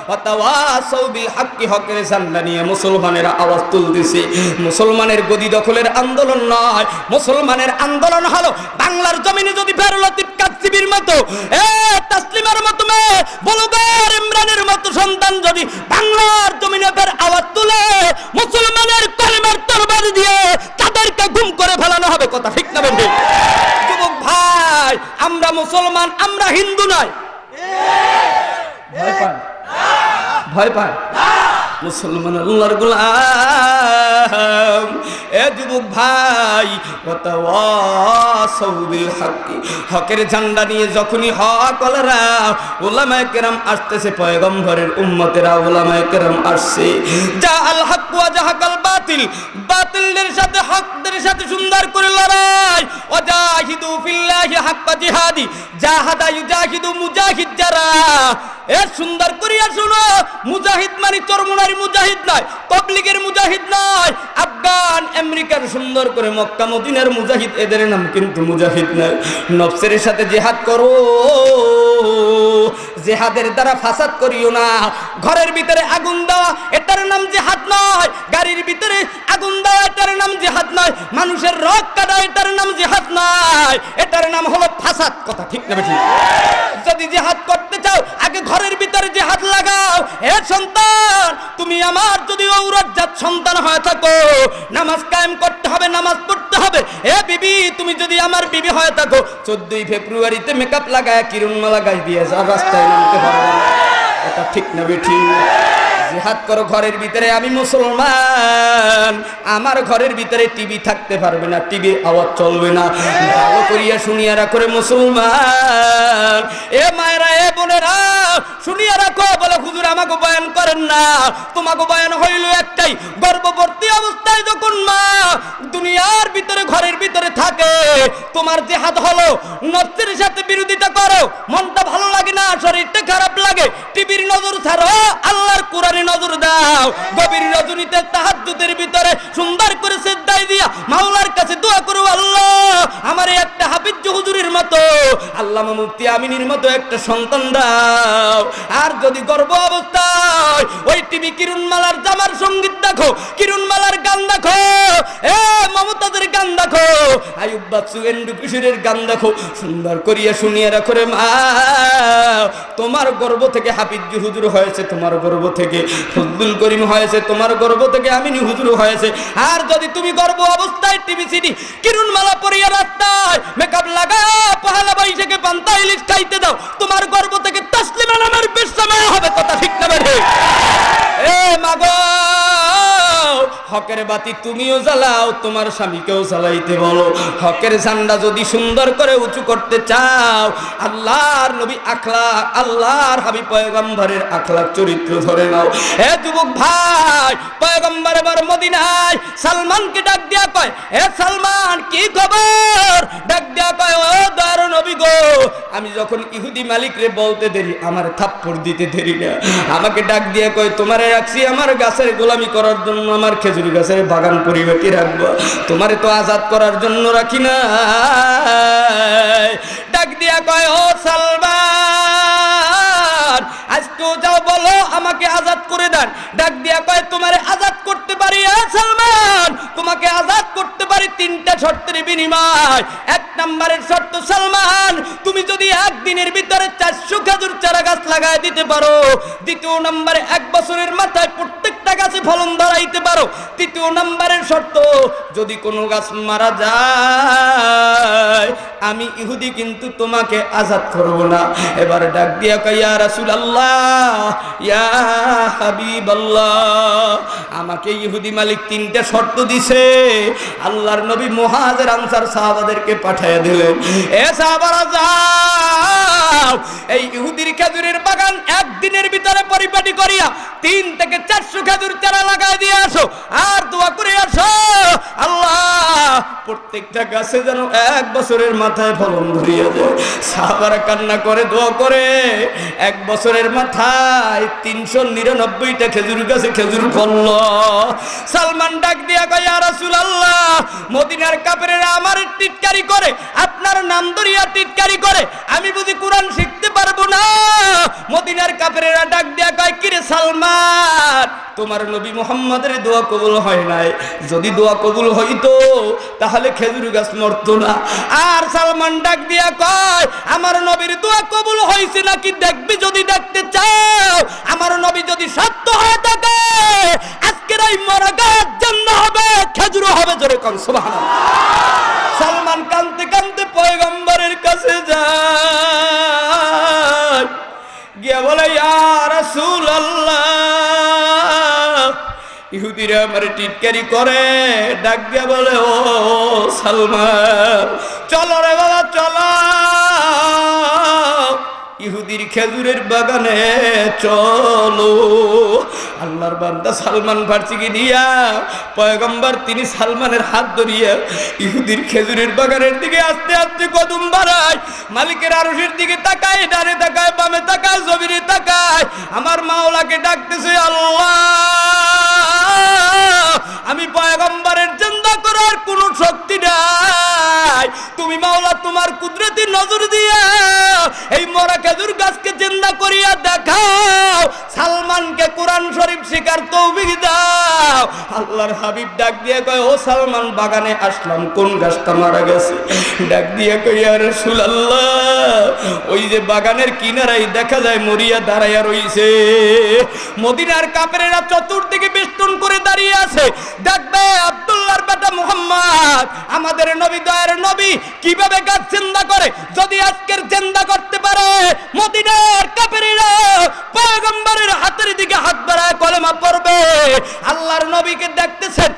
ওয়াতাওয়াসাউ বিল হাক্কি, হকের ঝান্ডা নিয়ে মুসলমানেরা আওয়াজ তুলতেছে। মুসলমানের গদি দখলের আন্দোলন নয়, মুসলমানের আন্দোলন হলো বাংলার জমিনে যদি ফেরুলতিফ কাসিবির মতো, তাসলিমার মতো মেয়ে, বলগার ইমরানের মতো সন্তান যদি বাংলার জমিনে ফের আওয়াজ তুলে, মুসলমানের কলেমার তরবারি দিয়ে তাদেরকে গুম করে ফেলানো হবে। কথা ঠিক না বেঠিক? যুবক ভাই, আমরা মুসলমান, আমরা হিন্দু নয়। ভয় পান? ভয় পান? মুসলমান আল্লাহর গোলাম। এ যুবক ভাই, ওয়াতাওয়াসাউ বিল হাক্কি, হকের ঝান্ডা নিয়ে যখনই হক ওয়ালারা উলামায়ে কেরাম আসতেছে, পয়গম্বরের উম্মতেরা উলামায়ে কেরাম আসছে, যা আল হক ওয়া জাহাকাল বাতিল, বাতিলের সাথে হকদের সাথে সুন্দর করে লড়াই। ওয়াজাহিদু ফিল্লাহি হাক্কা জিহাদি, জাহাদা ইউজাহিদু, মুজাহিদ যারা, এ সুন্দর করিয়া শুনো, মুজাহিদ মানে চরমুনার মুজাহিদ নয়, পাবলিকের মুজাহিদ নয়, আফগান আমেরিকার সুন্দর করে মক্কা মদিনার মুজাহিদ, এদের নাম কিন্তু মুজাহিদ নয়। নফসের সাথে জিহাদ করো, জিহাদের দ্বারা ফাসাদ করিও না। ঘরের ভিতরে আগুন দেওয়া এটার নাম জিহাদ নয়, গাড়ির ভিতরে আগুন দেওয়া এটার নাম জিহাদ নয়, মানুষের রক কাটা এটার নাম জিহাদ নয়, এটার নাম হলো ফাসাদ। কথা ঠিক না ঠিক? যদি জিহাদ করতে চাও আগে ঘরের ভিতরে জিহাদ লাগাও। হে সন্তান, তুমি আমার যদি ঔরজাত সন্তান হয়ে থাকো, নামাজ কায়েম করতে হবে, নামাজ পড়তে হবে। হে বিবি, তুমি যদি আমার বিবি হয়ে থাকো, 14 ফেব্রুয়ারিতে মেকআপ লাগায় কিরণমালা গাই দিয়ে রাস্তায় নামতে পারবে না। এটা ঠিক না বেঠি? জিহাদ করো ঘরের ভিতরে। আমি মুসলমান, আমার ঘরের ভিতরে টিভি থাকতে পারবে না, টিভির আওয়াজ চলবে না। ভালো করিয়া শুনিয়া রাখো রে মুসলমান। এ মায়েরা, এ বোনেরা, শুনিয়া রাখো। বলে হুজুর আমাকে বয়ান করেন না, তোমাকে বয়ান হইল একটাই, গর্ভবতী অবস্থায় যখন মা দুনিয়ার ভিতরে ঘরের ভিতরে থাকে, তোমার জিহাদ হলো নফসের সাথে বিরোধিতা করো। মনটা ভালো লাগে না, শরীরটা খারাপ লাগে, টিভির নজর ছাড়ো, আল্লাহর কোরআনে নজর দাও। গভীর রজনীতে তাহাজ্জুদের ভিতরে সুন্দর করে সিজদায় দিয়া মাওলার কাছে দোয়া করো, আল্লাহ আমার একটা হাফিজ হুজুরের মতো, আল্লামা মুফতি আমিনের মতো একটা সন্তান দাও। আর যদি গর্ভ অবস্থায় ওই টিভি কিরণমালার জামার সঙ্গীত দেখো, কিরণমালার গান দেখো, এ মমতাজের গান দেখো, আয়ুব বাচ্চু এন্ডু কিশোরের গান দেখো, সুন্দর করিয়া শুনিয়ে রাখো রে মা, তোমার গর্ভ থেকে হাফিজ হুজুর হয়েছে, তোমার গর্ভ থেকে ফজলুল করিম হয়েছে, তোমার গর্ভ থেকে আমিনী হুজুর হয়েছে। আর যদি তুমি গর্ভ অবস্থায় টিভি সিডি কিরণমালা পরিয়া রাস্তায় মেকআপ লাগা পহেলা বৈশাখে পান্তা ইলিশ খাইতে দাও, তোমার গর্ভ থেকে তাসলিমা নামের বিশ্বময় হবে। কথা ঠিক না বেঠে? এ মাগো, হকের বাতি তুমিও জ্বালাও, তোমার স্বামীকেও জ্বালাইতে বলো। হকের ঝান্ডা যদি সুন্দর করে উঁচু করতে চাও, আল্লাহর নবী আখলাক, আল্লাহর হাবিব পয়গম্বরের আখলাক চরিত্র ধরে নাও। হে যুবক ভাই, পয়গম্বর এবার মদিনায় সালমানকে ডাক দিয়া কয়, হে সালমান কি খবর? ডাক দিয়া কয়, ও দয়ার নবী গো, আমি যখন ইহুদি মালিকরে বলতে দেরি, আমার থাপ্পড় দিতে দেরি না, আমাকে ডাক দিয়া কয়, তোমারে রাখছি আমার গাছের গোলামি করার জন্য, আমার খেজুর গাছের বাগান পরিবেটি রাখবো, তোমারে তো আজাদ করার জন্য রাখি না। ডাক দিয়া কয়, ও সালমান, আজকে যাও বলো আমাকে আজাদ করে দেন। ডাক দিয়া কয়, তোমারে আজাদ করতে পারি সালমান, তোমাকে আজাদ করতে পারি 3টা শর্তের বিনিময়। 1 নম্বরের শর্ত, সালমান তুমি যদি একদিনের ভিতরে 400 খেজুর চারা গাছ লাগাই দিতে পারো। 2য় নম্বরে 1 বছরের মাথায় প্রত্যেকটা গাছে ফলন ধরাইতে পারো। 3য় নম্বরের শর্ত, যদি কোনো গাছ মারা যায় আমি ইহুদি কিন্তু তোমাকে আজাদ করব না। এবার ডাক দিয়া কয়, ইয়া রাসূলুল্লাহ, ইয়া হাবিবাল্লাহ, আমাকে ইহুদি মালিক 3টা শর্ত দিছে। আল্লাহর নবী মুহাজির আনসার সাহাবাদেরকে পাঠিয়ে দিলেন, এ সাহাবারা যাও, এই ইহুদির খেজুরের বাগান একদিনের ভিতরে পরিপাটি করিয়া 3 থেকে 400 খেজুর চারা লাগাই দিয়ে আসো, আর দোয়া করে আসো আল্লাহ প্রত্যেকটা গাছে যেন 1 বছরের মাথায় ফলন ধরিয়া যায়। সাহাবারা কান্না করে দোয়া করে 1 বছরের মাথায় 399টা খেজুর গাছে খেজুর ফলল। সালমান ডাক দিয়া কয়, ইয়া রাসূলুল্লাহ, মদিনার কাফেরেরা আমার টিটকারি করে, আপনার নাম ধরিয়া টিটকারি করে, আমি বুঝি কোরআন শিখতে পারবো না? মদিনার কাফেরেরা ডাক দিয়া কয়, কিরে সালমান, তোমার নবী মুহাম্মদের দোয়া কবুল হয় নাই, যদি দোয়া কবুল হইতো তাহলে খেজুর গাছ মরতো না। আর সালমান ডাক দিয়া কয়, আমার নবীর দোয়া কবুল হয়েছে নাকি দেখবি, যদি দেখতে চাও, আমার নবী যদি সত্য হয়ে থাকে আজকের এই মরা গাছ জান্নাত হবে, খেজুর হবে। জোরে কোন সুবহানাল্লাহ। সালমান কাঁদতে কাঁদতে পয়গম্বরের কাছে যায়। রাসূলুল্লাহ। ইহুদিরা আমার টিটকারি করে, ডাক দিয়া বলে, ও সালমান চলো রে বাবা চলো, ইহুদির খেজুরের বাগানে চলো। আল্লাহর বান্দা সালমান ফার্সিকে দিয়া পয়গম্বর তিনি সালমানের হাত ধরিয়া ইহুদির খেজুরের বাগানের দিকে আস্তে আস্তে কদম বাড়ায়। মালিকের আরশের দিকে তাকায়, ডানে তাকায়, বামে তাকায়, জমিনে তাকায়, আমার মাওলাকে ডাকতেছে, আল্লাহ আমি পয়গম্বরের জিন্দা করার কোনো শক্তি নাই, তুমি মাওলা তোমার কুদরতি নজর দিয়া এই মরা খেজুর গাছকে জিন্দা করিয়া দেখাও, সালমানকে কোরআন শরীফ শিখার তৌফিক দাও। আল্লাহর হাবিব ডাক দিয়ে কয়, ও সালমান বাগানে আসলাম, কোন গাছটা মারা গেছে? ডাক দিয়ে কয়, ইয়া রাসূলুল্লাহ ওই যে বাগানের কিনারায় দেখা যায় মরিয়া দাঁড়াইয়া রইছে, মদিনার কাফেরেরা চতুর্দিকে বেষ্টন করে দাঁড়িয়ে আছে। দেখবে আব্দুল্লাহর বেটা মুহাম্মদ আমাদের নবী, দয়ার নবী কিভাবে গাছ জিন্দা করে, যদি আজকের জিন্দা করতে পারে মদিনার কাফেরেরা পয়গম্বরের হাতের দিকে হাত বাড়ায় কলেমা পড়বে। আল্লাহর নবীকে দেখতেছেন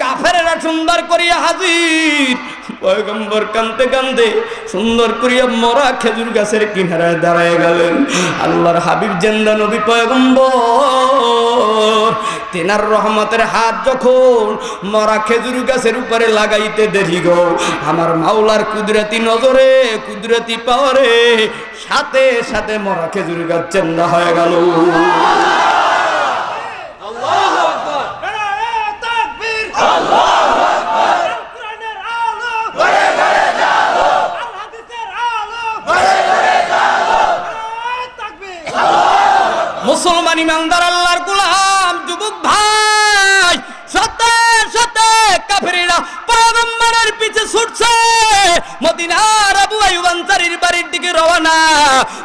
কাফেরেরা সুন্দর করিয়া হাজির, পয়গম্বর কান্দতে কান্দতে সুন্দর করিয়া মরা খেজুর গাছের কিনারায় দাঁড়ায় গেলেন। আল্লাহর হাবিব জিন্দা নবী পয়গম্বর তেনার রহমতের হাত যখন মরা খেজুর গাছের উপরে লাগাইতে দেরি গো, আমার মাওলার কুদরতি নজরে কুদরতি পাওয়ারে সাথে সাথে মরা খেজুর গাছ জিন্দা হয়ে গেল। মুসলমান ইমানদার আল্লাহর গোলাম যুবক ভাই, সাথে সাথে কাফেরেরা পয়গম্বরের পিছে ছুটছে। মদিনার আবু আইয়ুব আনসারীর বাড়ির দিকে রওনা।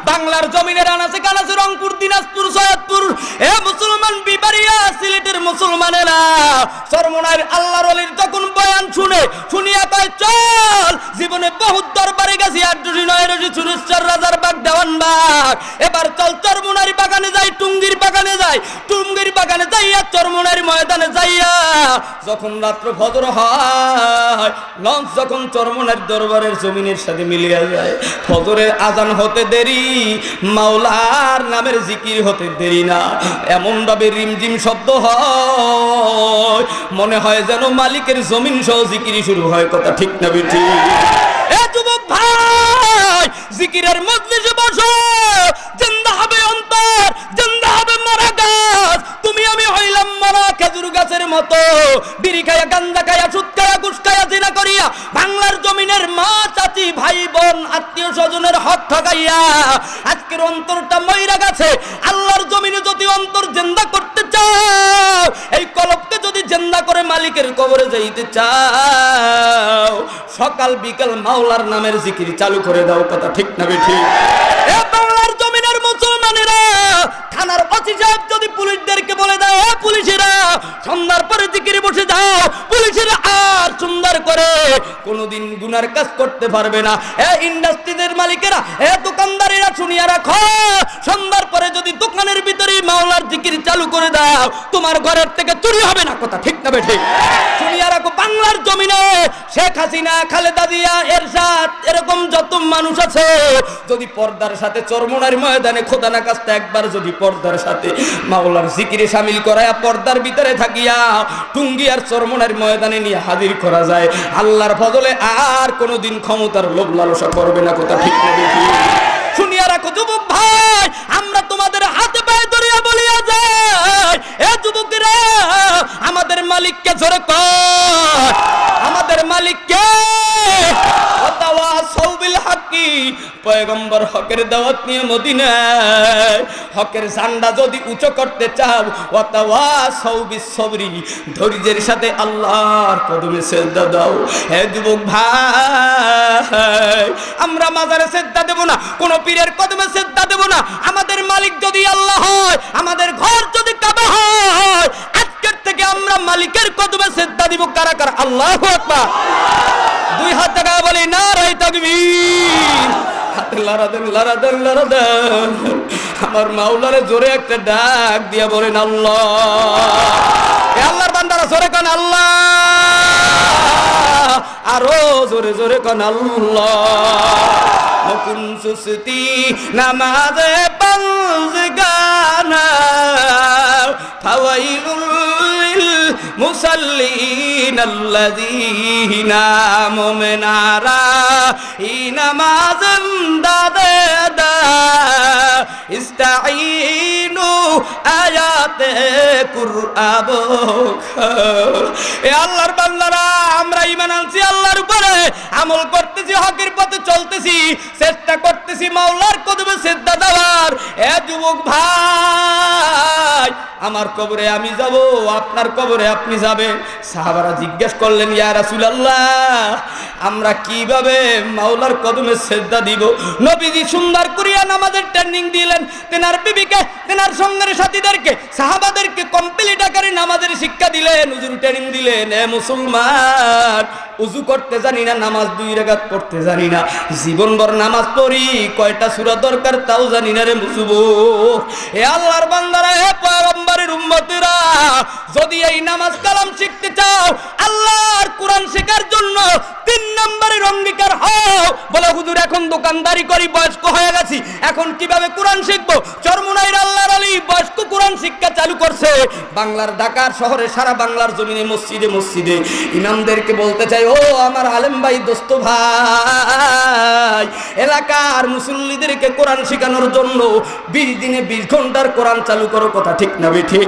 বাংলার জমিনের আনাচে কানাচে রংপুর, দিনাজপুর, সৈয়দপুর, এ মুসলমান বিবারিয়া সিলেটের মুসলমানেরা চরমনার আল্লাহর ওলির তখন বয়ান শুনিয়া কয়, চল জীবনে বহুত দরবারে গেছি, আটরশি নয়রশি সুরেশ্বর রাজার বাগ দেওয়ান বাগ, এবার চল চরমনার বাগানে যাই, টুঙ্গির বাগানে যাই, টুঙ্গির বাগানে যাইয়া চরমনার ময়দানে যাইয়া যখন রাত্র ফজর হয়, লঞ্চ যখন চরমনার দরবারের জমিনের সাথে মিলিয়া যায়, ফজরের আজান হতে দেরি, মাওলার নামের জিকির হতে দেরি না, এমন ভাবে রিমঝিম শব্দ হয় মনে হয় যেন মালিকের জমিন সহ জিকিরি শুরু হয়। কথা ঠিক না বেঠি? এ যুবক ভাই, জিকিরের মজলিসে বসো, জিন্দা হবে অন্তর, জিন্দা হবে মরা গাছ। তুমি আমি হইলাম মরা খেজুর গাছের মতো, বিড়ি খায়া, গাঞ্জা খায়া, সুদ খায়া, ঘুষ খায়া, জিনা করিয়া, বাংলার জমিনের মা, চাচি, ভাই, বোন, আত্মীয় স্বজনের হক ঠকাইয়া আজকের অন্তরটা মইরা গেছে। আল্লাহর জমিনে যদি অন্তর জিন্দা করতে চাও, এই কলবকে যদি জিন্দা করে মালিকের কবরে যাইতে চাও, সকাল বিকাল মাওলার নামের জিকির চালু করে দাও। কথা ঠিক না বেঠিক? এ বাংলার জমিনের মুসলমানেরা, থানার ওসি সাহেব যদি পুলিশদেরকে বলে দেয়, পুলিশেরা সন্ধ্যার পরে জিকিরে বসে যাও, পুলিশেরা আর সুন্দর করে কোনোদিন গুনার কাজ করতে পারবে না। এ ইন্ডাস্ট্রিদের মালিকেরা, এ দোকানদারেরা শুনিয়া রাখো, সন্ধ্যার পরে যদি দোকানের ভিতরে মাওলার জিকির চালু করে দাও, তোমার ঘরের থেকে চুরি হবে না। কথা ঠিক না বেঠিক? শুনিয়া রাখো, বাংলার জমিনে শেখ হাসিনা, খালেদা জিয়া, এরশাদ, এরকম যত মানুষ আছে, যদি পর্দার সাথে চরমনার ময়দানে খোদা না কাজটা একবার যদি পর্দার সাথে মাওলার জিকিরে শামিল করায়া পর্দার ভিতরে থাকিয়া টুঙ্গি আর চরমনার ময়দানে নিয়ে হাজির করা যায়, আল্লাহর ফজলে আর কোনোদিন ক্ষমতার লোভ লালসা করবে না। কথা ঠিক না বেঠিক? শুনিয়া রাখো যুবক ভাই, আমরা তোমাদের হাতে পায়ে ধরিয়া বলিয়া যাই, এ যুবকেরা, আমাদের মালিককে জোরে কয়, আমাদের মালিককে। পয়গম্বর হকের দাওয়াত নিয়ে মদিনায় হকের ঝান্ডা যদি উঁচু করতে চাও, ওয়াতাওয়াসাউ বিসসবরি, ধৈর্যের সাথে আল্লাহর কদমে সিজদা দাও। হে যুবক ভাই, আমরা মাজারে সিজদা দেব না, কোন পীরের কদমে সিজদা দেব না। আমাদের মালিক যদি আল্লাহ হয়, আমাদের ঘর যদি কাবা হয়, আজকের থেকে আমরা মালিকের কদমে সিজদা দিব। কারা কারা আল্লাহু আকবার? দুই হাত টাকা বলি নারায়ে তাকবীর। হাতে লড়া দেন, লড়া দেন, লড়া দেন। আমার মাওলারে জোরে একটা ডাক দিয়া বলেন আল্লাহ। এ আল্লাহর বান্দারা জোরে কোন আল্লাহ, আরো জোরে জোরে কোন আল্লাহ। মুকুন সুস্তি নামাজে পাঁচগানা ফাওয়াইলুল মুসাল্লিন আল্লাযীনা মুমিনারা নামাজেন দাদে দা ইস্তাঈনু আয়াতে কুরআন। এ আল্লাহর বান্দারা, আমরা ঈমান আনছি আল্লাহর উপরে, আমল করতেছি, হকের পথে চলতেছি, চেষ্টা করতেছি মাওলার কদমে সিজদা দেওয়ার। এ যুবক ভাই, আমার কবরে আমি যাব, আপনার কবরে আপনি যাবেন। সাহাবারা জিজ্ঞেস করলেন, ইয়া রাসূলুল্লাহ, আমরা কিভাবে মাওলার কদমে সিজদা দিব? নবীজি সুন্দর করিয়া নামাজের ট্রেনিং দিলেন, তেনার বিবিকে, তেনার সঙ্গের সাথীদেরকে, সাহাবাদেরকে কমপ্লিট আকারে নামাজের শিক্ষা দিলেন, হুজুর ট্রেনিং দিলেন। এ মুসলমান, উযু করতে জানি না, নামাজ 2 রাকাত পড়তে জানি না, জীবনভর নামাজ পড়ি, কয়টা সূরা দরকার তাও জানি না রে যুবক। এ আল্লাহর বান্দারা, হে পয়গম্বরের উম্মতেরা, যদি এই নামাজ কালাম শিখতে চাও, আল্লাহর কোরআন শেখার জন্য 3 নম্বরের অঙ্গীকার হও। বলে হুজুর এখন দোকানদারি করি, বয়স্ক হয়ে গেছি, এখন কিভাবে কোরআন শিখবো? চরমুনাইর আল্লাহর আলী বয়স্ক কোরআন শিক্ষা চালু করছে। বাংলার ঢাকার শহরে, সারা বাংলার জমিনে মসজিদে মসজিদে ইমামদেরকে বলতে চাই, ও আমার আলেম ভাই, দোস্ত ভাই, এলাকার মুসল্লিদেরকে কোরআন শেখানোর জন্য 20 দিনে 20 ঘন্টার কোরআন চালু করো। কথা ঠিক না ঠিক?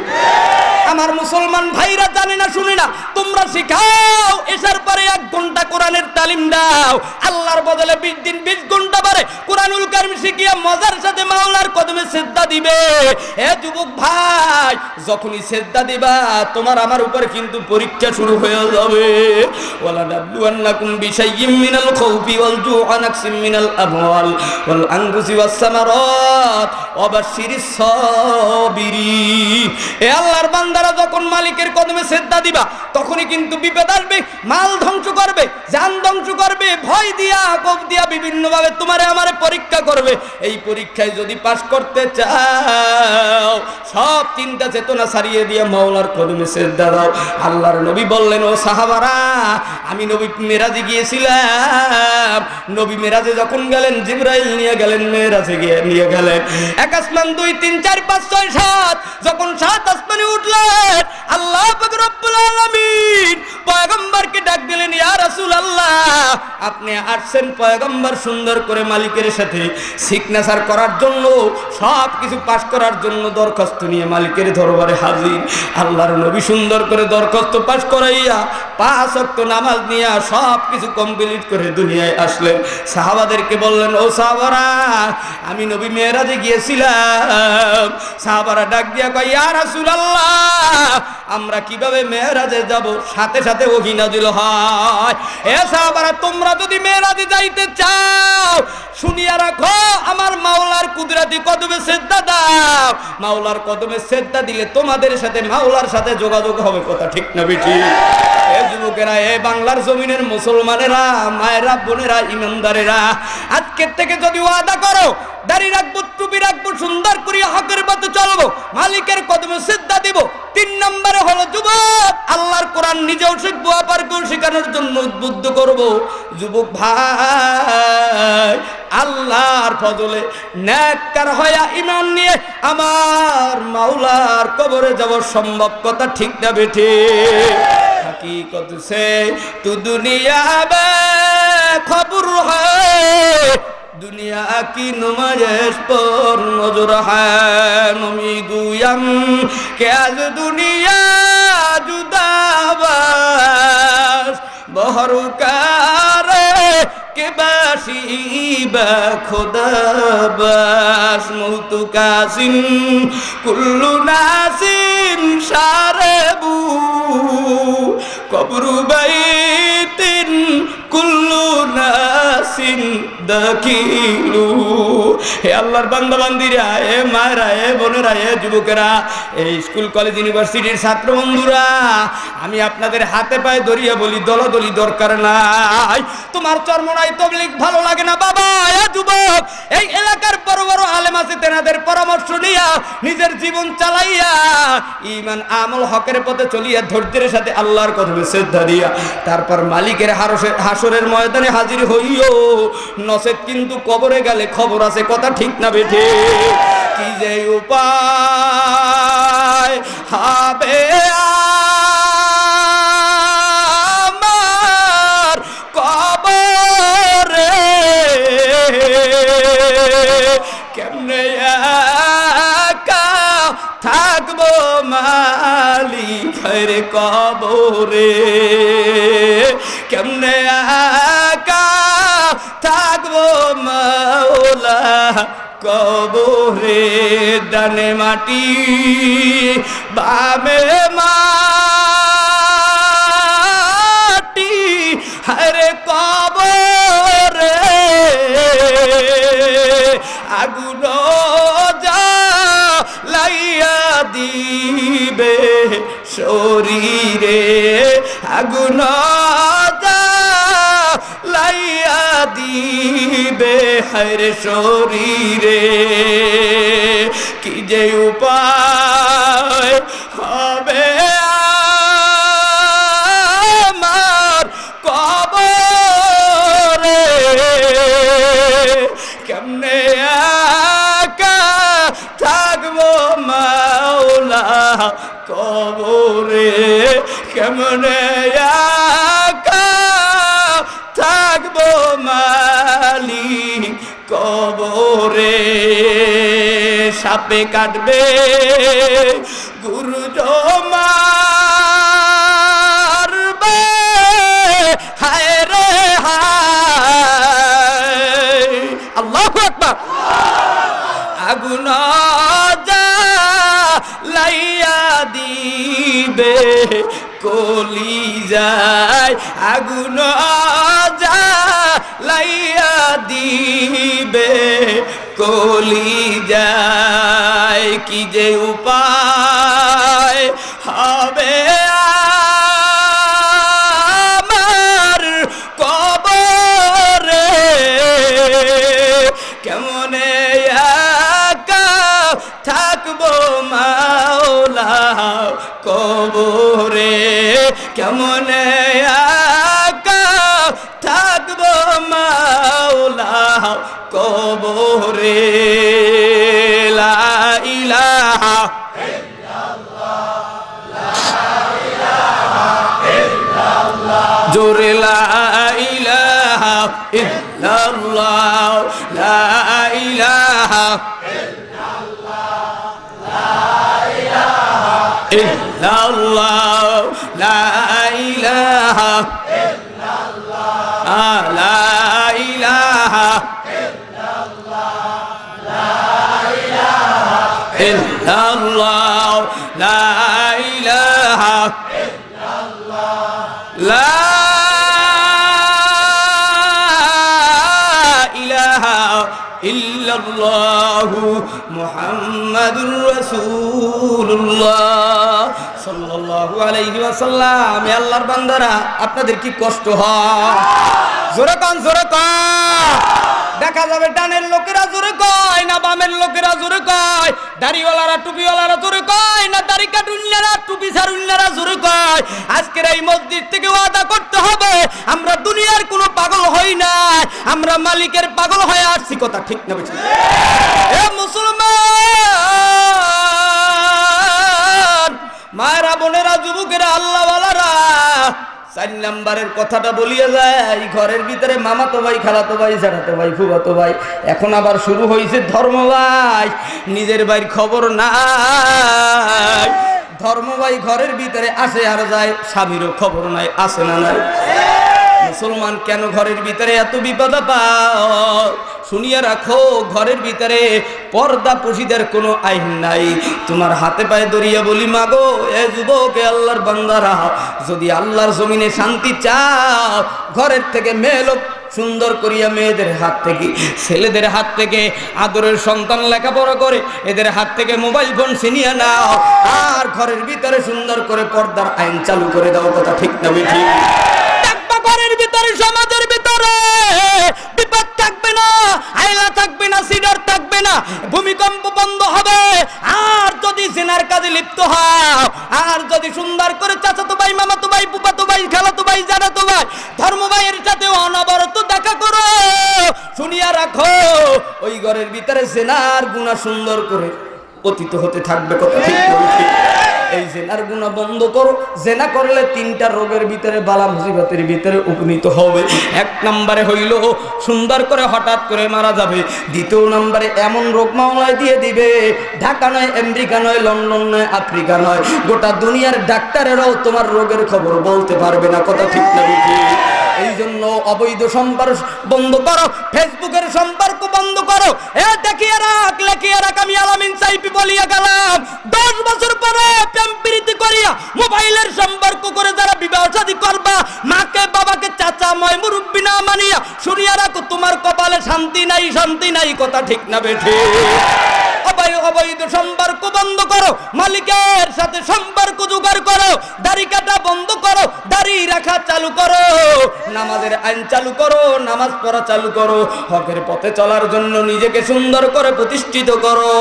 আমার মুসলমান ভাইরা জানে না শুনে না, তোমরা শিখাও, এসার পরে 1 ঘন্টা কোরআনের তালিম দাও। আল্লাহর বদলে 20 দিন 20 ঘন্টা পরে কোরআনুল কারীম শিখিয়া মজার সাথে মাওলার কদমে সিজদা দিবে। এ যুবক ভাই, যখনই সিজদা দিবা, তোমার আমার উপর কিন্তু পরীক্ষা শুরু হয়ে যাবে। ওয়ালা নাবলুয়ান্নাকুম বিশাইয়্যিম মিনাল খাউফি ওয়াল জু'i নাকসিম মিনাল আমওয়াল ওয়াল আনফুসি ওয়াস সামারাত ওয়া বাশশিরিস সাবিরিন। এ আল্লাহর বান্দারা, যখন মালিকের কদমে সিজদা দিবা, তখনই কিন্তু বিপদ আসবে, মাল ধ্বংস করবে, জান ধ্বংস করবে, ভয় দিয়া, কোপ দিয়া বিভিন্ন ভাবে তোমারে আমারে পরীক্ষা করবে। এই পরীক্ষায় যদি পাস করতে চাও, সব চিন্তা চেতনা ছাড়িয়ে দিয়ে মাওলার কদমে সিজদা দাও। আল্লাহর নবী বললেন, ও সাহাবারা, আমি নবী মেরাজে গিয়েছিলাম। নবী মেরাজে যখন গেলেন, জিবরাইল নিয়ে গেলেন, মেরাজে গিয়ে নিয়ে গেলেন। 1 আসমান 2 3 4 5 6 7, যখন 7 আসমানে উঠলেন, আল্লাহ পাক রব্বুল আলামিন পয়গম্বরকে ডাক দিলেন, ইয়া রাসূলুল্লাহ, আপনি আসছেন পয়গম্বর সুন্দর করে মালিকের সাথে সিগনেচার করার জন্য, সব কিছু পাস করার জন্য দরখাস্ত নিয়ে মালিকের দরবারে হাজির। আল্লাহর নবী সুন্দর করে দরখাস্ত পাস করাইয়া 5 ওয়াক্ত নামাজ নিয়ে সব কিছু কমপ্লিট করে দুনিয়ায় আসলেন। সাহাবাদেরকে বললেন, ও সাহাবারা, আমি নবী মেরাজে গিয়েছিলাম। সাহাবারা ডাক দিয়া কয়, ইয়া রাসূলুল্লাহ, আমরা কিভাবে মেরাজে যাব? সাথে সাথে ওহী নাযিল হয়। এ সাহাবারা, তোমরা যদি মেরাজে যাইতে চাও, শুনিয়া রাখো, আমার মাওলার কুদরতি কদমে সিজদা দাও। মাওলার কদমে সিজদা দিলে তোমাদের সাথে মাওলার সাথে যোগাযোগ হবে। কথা ঠিক না বেঠি? এ যুবকেরা, এ বাংলার জমিনের মুসলমানেরা, মায়েরা, বোনেরা, ইমানদারেরা, আজকের থেকে যদি ওয়াদা করো, দাড়ি রাখবো, টুপি রাখবো, সুন্দর করে হকের পথে চলবো, মালিকের কদমে সিজদা দিব। 3 নম্বরে হলো যুবক, আল্লাহর কোরআন নিজেও শিখবো, অপরকেও শেখানোর জন্য উদ্বুদ্ধ করব। যুবক ভাই, আল্লাহর ফজলে নেককার হয়া ঈমান নিয়ে আমার মাওলার কবরে যাব সম্ভব। কথা ঠিক না বেঠি? हकीकत से तू दुनिया में खबर है, दुनिया की नुमाइश पर नजर है। नमी गुयम के आज दुनिया जुदाबास बहरुकारे के बासी बा खुदाबास मौतु कासिन कुल्लु नासिन शारेबू कब्रु बैतिन कुल्लु नास কাসিন দাখিলু। হে আল্লাহর বান্দা বান্দিরা, এ মায়েরা, এ বোনেরা, এ যুবকেরা, এই স্কুল কলেজ ইউনিভার্সিটির ছাত্র বন্ধুরা, আমি আপনাদের হাতে পায়ে ধরিয়া বলি, দলাদলি দরকার নাই। তোমার চরমনাই তবলিগ ভালো লাগে না বাবা, এ যুবক, এই এলাকার বড় বড় আলেম আছে, তেনাদের পরামর্শ নিয়া নিজের জীবন চালাইয়া ঈমান আমল হকের পথে চলিয়া ধৈর্যের সাথে আল্লাহর কদমে সিজদা দিয়া তারপর মালিকের হাসরের ময়দানে হাজির হইও, নসেদ কিন্তু কবরে গেলে খবর আছে। কথা ঠিক না বেঠে? কি যে উপায় হবে আমার কবরে, কেমনে একা থাকবো মালিক রে কবরে, কেমনে একা থাকবো মাওলা কবরে। ডানে মাটি বামে মাটি হরে কবরে, আগুন জ্বালাইয়া দিবে শরীরে, আগুন জ্বালাইয়া দিবে হরে শরীরে। কি যে উপায় হবে আমার কবরে, কেমনে একা থাকবো মাওলা কবরে, কেমনে একা থাকবো মালিক কবরে। সাপে কাটবে গুরু মারবে, হায় রে হায়, আল্লাহু আকবার। আগুন জ্বালাইয়া দিবে কলিজায়, আগুন জ্বালাইয়া দিবে কলিজায়। কি যে উপায় হবে আমার কবরে, কেমনে একা থাকবো মাওলা কবরে, কেমনে একা থাকবো মাওলা কবরে। লা ইলাহা ইল্লাল্লাহ, লা ইলাহা ইল্লাল্লাহ, জোরে লা ইলাহা ইল্লাল্লাহ, লা ইলাহা ইল্লাল্লাহ, লা ইলাহা ইল্লাল্লাহ, লা ইলাহা ইল্লাল্লাহ, লা ইলাহা ইল্লাল্লাহ, লা ইলাহা ইল্লাল্লাহ, লা ইলাহা ইল্লাল্লাহ, লা ইলাহা ইল্লাল্লাহু মুহাম্মাদুর রাসূলুল্লাহ সাল্লাল্লাহু আলাইহি ওয়াসাল্লাম। হে আল্লাহর বান্দারা, আপনাদের কি কষ্ট হয়? জোরে কান, জোরে কান। দেখা যাবে ডানের লোকেরা জোরে কয় না বামের লোকেরা জোরে কয়, দাড়িওয়ালারা টুপিওয়ালারা জোরে কয় না দাড়ি কাটুন্নারা টুপি ছাড়ুন্নারা জোরে কয়। আজকের এই মসজিদ থেকে ওয়াদা করতে হবে, আমরা দুনিয়ার কোনো পাগল হই না, আমরা মালিকের পাগল হয়ে আসছি। কথা ঠিক না বেঠিক? এ মুসলমান মায়েরা, বোনেরা, যুবকেরা, আল্লাহওয়ালারা, 4 নম্বরের কথাটা বলিয়ে যায়। ঘরের ভিতরে মামাতো ভাই, খালাতো ভাই, জানাতো ভাই, ফুফাতো ভাই, এখন আবার শুরু হয়েছে ধর্ম ভাই। নিজের ভাইয়ের খবর নাই। ধর্ম ভাই ঘরের ভিতরে আসে আর যায়, স্বামীরও খবর নাই, আসে না নাই? মুসলমান কেন ঘরের ভিতরে এত বিপদ পাও? শুনিয়া রাখো, ঘরের ভিতরে পর্দা পশিদের কোনো আইন নাই। তোমার হাতে পায়ে দরিয়া বলি, মাগো এ যুবক, এ আল্লাহর বান্দারা, যদি আল্লাহর জমিনে শান্তি চাও, ঘরের থেকে মেয়ে লোক সুন্দর করিয়া মেয়েদের হাত থেকে, ছেলেদের হাত থেকে আদরের সন্তান লেখাপড়া করে, এদের হাত থেকে মোবাইল ফোন ছিনিয়ে নাও, আর ঘরের ভিতরে সুন্দর করে পর্দার আইন চালু করে দাও। কথা ঠিক না বেঠিক? দেখবা ঘরের ভিতরে, সমাজের ভিতরে বিপদ থাকবে না, আইলা থাকবে না, সিডার থাকবে না, ভূমিকম্প বন্ধ হবে। আর যদি জিনার কাজে লিপ্ত হও, আর যদি সুন্দর করে চাচাতো ভাই, মামাতো ভাই, ফুফাতো ভাই, খালাতো ভাই, জানাতো ভাই, ধর্ম ভাইয়ের সাথে অনবরত দেখা করো, শুনিয়া রাখো ওই ঘরের ভিতরে জিনার গুনাহ সুন্দর করে পতিত হতে থাকবে। কথা ঠিক বলছি? এই জেনার গুনাহ বন্ধ করো। জেনা করলে 3টা রোগের ভিতরে, বালা মুসিবতের ভিতরে উপনীত হবে। 1 নম্বরে হইল সুন্দর করে হঠাৎ করে মারা যাবে। 2 নম্বরে এমন রোগ মামলায় দিয়ে দিবে, ঢাকা নয়, আমেরিকা নয়, লন্ডন নয়, আফ্রিকা নয়, গোটা দুনিয়ার ডাক্তারেরাও তোমার রোগের খবর বলতে পারবে না। কথা ঠিক না বেঠিক? এই জন্য অবৈধ সম্পর্ক বন্ধ করো, ফেসবুকের সম্পর্ক বন্ধ করো। দেখিয়ে রাখ, লেখিয়ে রাখ, আমি আলামিন সাইফি বলিয়া গেলাম, 10 বছর পরে প্রেম প্রীতি করিয়া মোবাইলের সম্পর্ক করে যারা বিবাহ শাদী করবা, মাকে বাবাকে চাচা ময় মুরব্বি না মানিয়া, শুনিয়া রাখো তোমার কপালে শান্তি নাই, শান্তি নাই। কথা ঠিক না বেঠিক? অবৈধ সম্পর্ক বন্ধ করো, মালিকের সাথে সম্পর্ক জোগাড় করো, দাড়ি কাটা বন্ধ করো, দাড়ি রাখা চালু করো, নামাজের আইন চালু করো, নামাজ পড়া চালু করো, হকের পথে চলার জন্য নিজেকে সুন্দর করে প্রতিষ্ঠিত করো,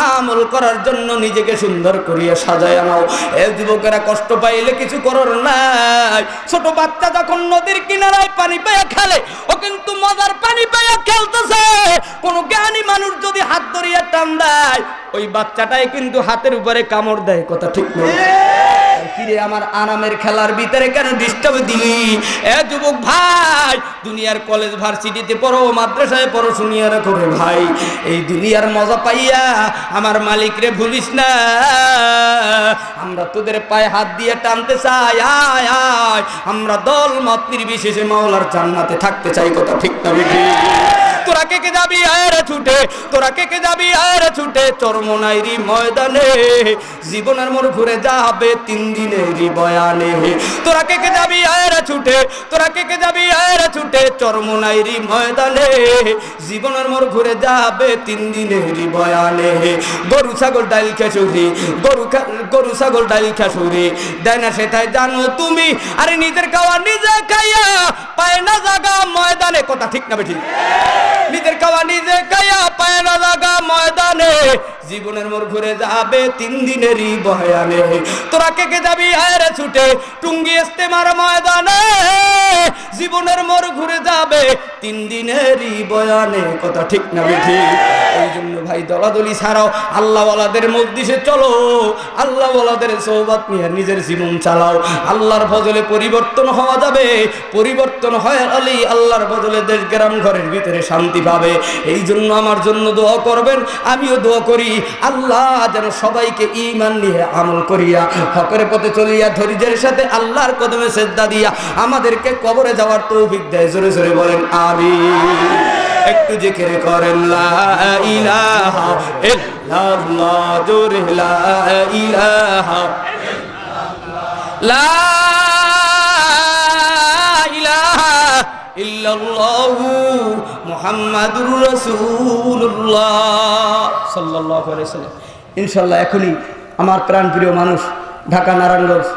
আমল করার জন্য নিজেকে সুন্দর করিয়া সাজায় নাও। এ যুবকেরা কষ্ট পাইলে কিছু করার নাই। ছোট বাচ্চা যখন নদীর কিনারায় পানি পেয়ে খেলে, ও কিন্তু মজার পানি পেয়ে খেলতেছে। কোন জ্ঞানী মানুষ যদি হাত ধরিয়া টান দেয়, ওই বাচ্চাটাই কিন্তু হাতের উপরে কামড় দেয়। কথা ঠিক নয়? কিরে আমার আরামের খেলার ভিতরে কেন ডিস্টার্ব দিলি? এ যুবক ভাই, দুনিয়ার কলেজ ভার্সিটিতে পড়ো, মাদ্রাসায় পড়ো, শুনিয়া রাখো রে ভাই, এই দুনিয়ার মজা পাইয়া আমার মালিক রে ভুলিস না। আমরা তোদের পায়ে হাত দিয়ে টানতে চাই, আয় আয়, আমরা দল মত নির্বিশেষে মাওলার জান্নাতে থাকতে চাই। কথা ঠিক না বেঠিক? তোরা কে কে যাবি আরে ছুটে, তোরা কে কে যাবি আরে ছুটে, চরমনাইরি ময়দানে জীবনের মোড় ঘুরে যাবে 3 দিনেরই বয়ানে। তোরা কে কে যাবি আরে ছুটে, তোরা কে কে যাবি আরে ছুটে, চরমনাইরি ময়দানে জীবনের মোড় ঘুরে যাবে 3 দিনেরই বয়ানে। গরু ছাগল ডাইল খেসুরি, গরু ছাগল ডাইল খেসুরি দেয় না সেটাই জানো তুমি, আরে নিজের খাওয়া নিজে খাইয়া পায় না জাগা ময়দানে। কথা ঠিক না বেঠিক? নিজের খাওয়া নিজে খাইয়া পায় না জাগা ময়দানে, জীবনের মোড় ঘুরে যাবে 3 দিনেরই বয়ানে। তোরা কে কে যাবি আরে ছুটে, টুঙ্গি ইস্তেমার ময়দানে জীবনের মোড় ঘুরে যাবে 3 দিনেরই বয়ানে। কথা ঠিক না বেঠিক? এই জন্য ভাই দলাদলি ছাড়াও আল্লাহ ওয়ালাদের মজলিসে চলো, আল্লাহ ওয়ালাদের সোহবত নিয়ে নিজের জীবন চালাও। আল্লাহর ফজলে পরিবর্তন হওয়া যাবে, পরিবর্তন হয় আলী আল্লাহর বদলে দেশ গ্রাম ঘরের ভিতরে শান্তি পাবে। এই জন্য আমার জন্য দোয়া করবেন, আমিও দোয়া করি আল্লাহ যেন সবাইকে ঈমান নিয়ে আমল করিয়া হকের পথে চলিয়া ধৈর্যের সাথে আল্লাহর কদমে সিজদা দিয়া আমাদেরকে কবরে যাওয়ার তৌফিক দেয়। জোরে জোরে বলেন আমিন। একটু জিকির করেন লা ইলাহা ইল্লাল্লাহ, জোরে লা ইলাহা লা ইলাহা ইল্লাল্লাহু মুহাম্মাদুর রাসূলুল্লাহ সাল্লাল্লাহু আলাইহি ওয়াসাল্লাম। ইনশাআল্লাহ এখনই আমার প্রাণপ্রিয় মানুষ ঢাকা নারায়ণগঞ্জ